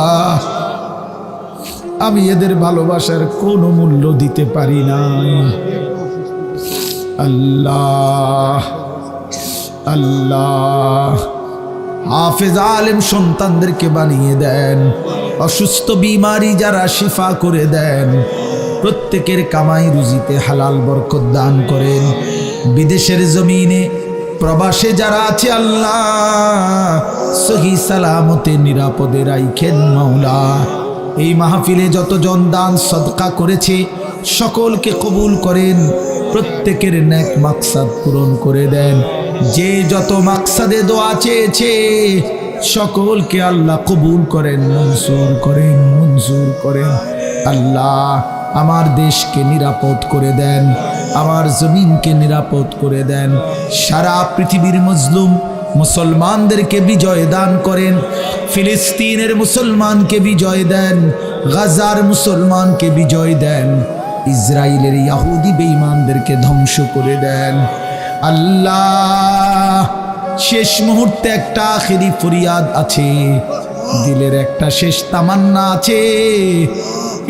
Speaker 1: আমি এদের ভালোবাসার কোনো মূল্য দিতে পারি না। আল্লাহ আল্লাহ হাফেজ আলেম সন্তানদেরকে বানিয়ে দেন, অসুস্থ বিমারি যারা শিফা করে দেন, প্রত্যেকের কামাই রুজিতে হালাল বরকত দান করেন। বিদেশের জমিনে প্রবাসে যারা আছে আল্লাহ সহি সালামতে নিরাপদে রাইখেন মাওলা। এই মাহফিলে যতজন দান সদকা করেছে সকলকে কবুল করেন, প্রত্যেকের নেক মাকসাদ পূরণ করে দেন। যে যত মাকসাদে দোয়া চেয়েছে সকলকে আল্লাহ কবুল করেন, মনসুর করেন, মনসুর করেন। আল্লাহ আমার দেশকে নিরাপদ করে দেন, আমার জমিনকে নিরাপদ করে দেন। সারা পৃথিবীর মজলুম মুসলমানদেরকে বিজয় দান করেন, ফিলিস্তিনের মুসলমানকে বিজয় দেন, গাজার মুসলমানকে বিজয় দেন, ইসরায়েলের ইহুদি বেঈমানদেরকে ধ্বংস করে দেন। আল্লাহ শেষ মুহূর্তে একটা আখেরি ফরিয়াদ আছে, দিলের একটা শেষ তামান্না আছে,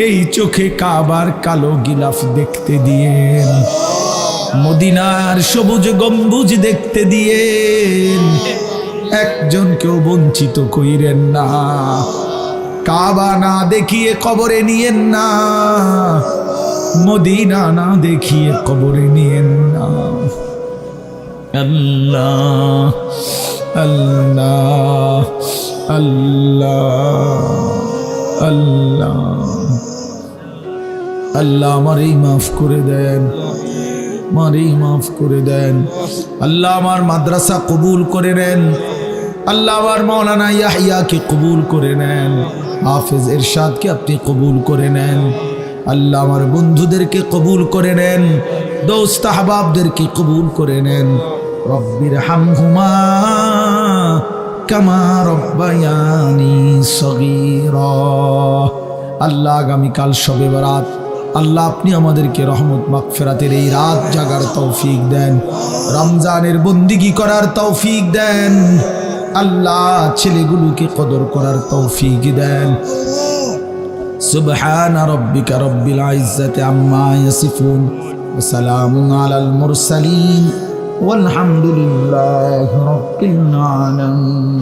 Speaker 1: এই চোখে কাবার কালো গিলাফ দেখতে দিয়েন, মদিনার সবুজ গম্বুজ দেখতে দিয়েন, একজনকেও বঞ্চিত কইরেন না। কাবা না দেখিয়ে কবরে নিয়েন না, মদিনা না দেখিয়ে কবরে নিয়েন না। আল্লাহ আল্লাহ আল্লাহ আল্লাহ আল্লাহ আমারই মাফ করে দেন, আমারই মাফ করে দেন। আল্লাহ আমার মাদ্রাসা কবুল করে নেন, আল্লাহ আমার মাওলানা ইয়াহইয়াকে কবুল করে নেন, হাফেজ ইরশাদকে আপনি কবুল করে নেন। আল্লাহ আমার বন্ধুদেরকে কবুল করে নেন, দোস্ত আহবাবদেরকে কবুল করে নেন। রব্বির হামহুমা কামা রব্বায়ানি সগীরা। আল্লাহ আগামীকাল শবে বরাত, আল্লাহ আপনি আমাদেরকে রহমত মাগফিরাতের এই রাত জাগার তৌফিক দেন, রমজানের বন্দিগি করার তৌফিক দেন। আল্লাহ ছেলেগুলোকে কদর করার তৌফিক দেন। সুবহান রাব্বিকা রব্বিল ইজ্জাতি আম্মা ইয়াসিফুন ওয়া সালামুন আলাল মুরসালিন ওয়ালহামদুলিল্লাহি রাব্বিল আলামিন।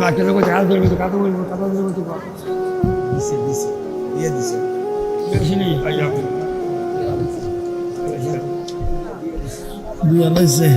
Speaker 2: বাকি লোক হাত ধরবে তো কথা বলবো, কথা বলবো তো
Speaker 1: দিছে দিছে দিয়ে দিছে
Speaker 2: বেশি
Speaker 1: দুই আলাইছে।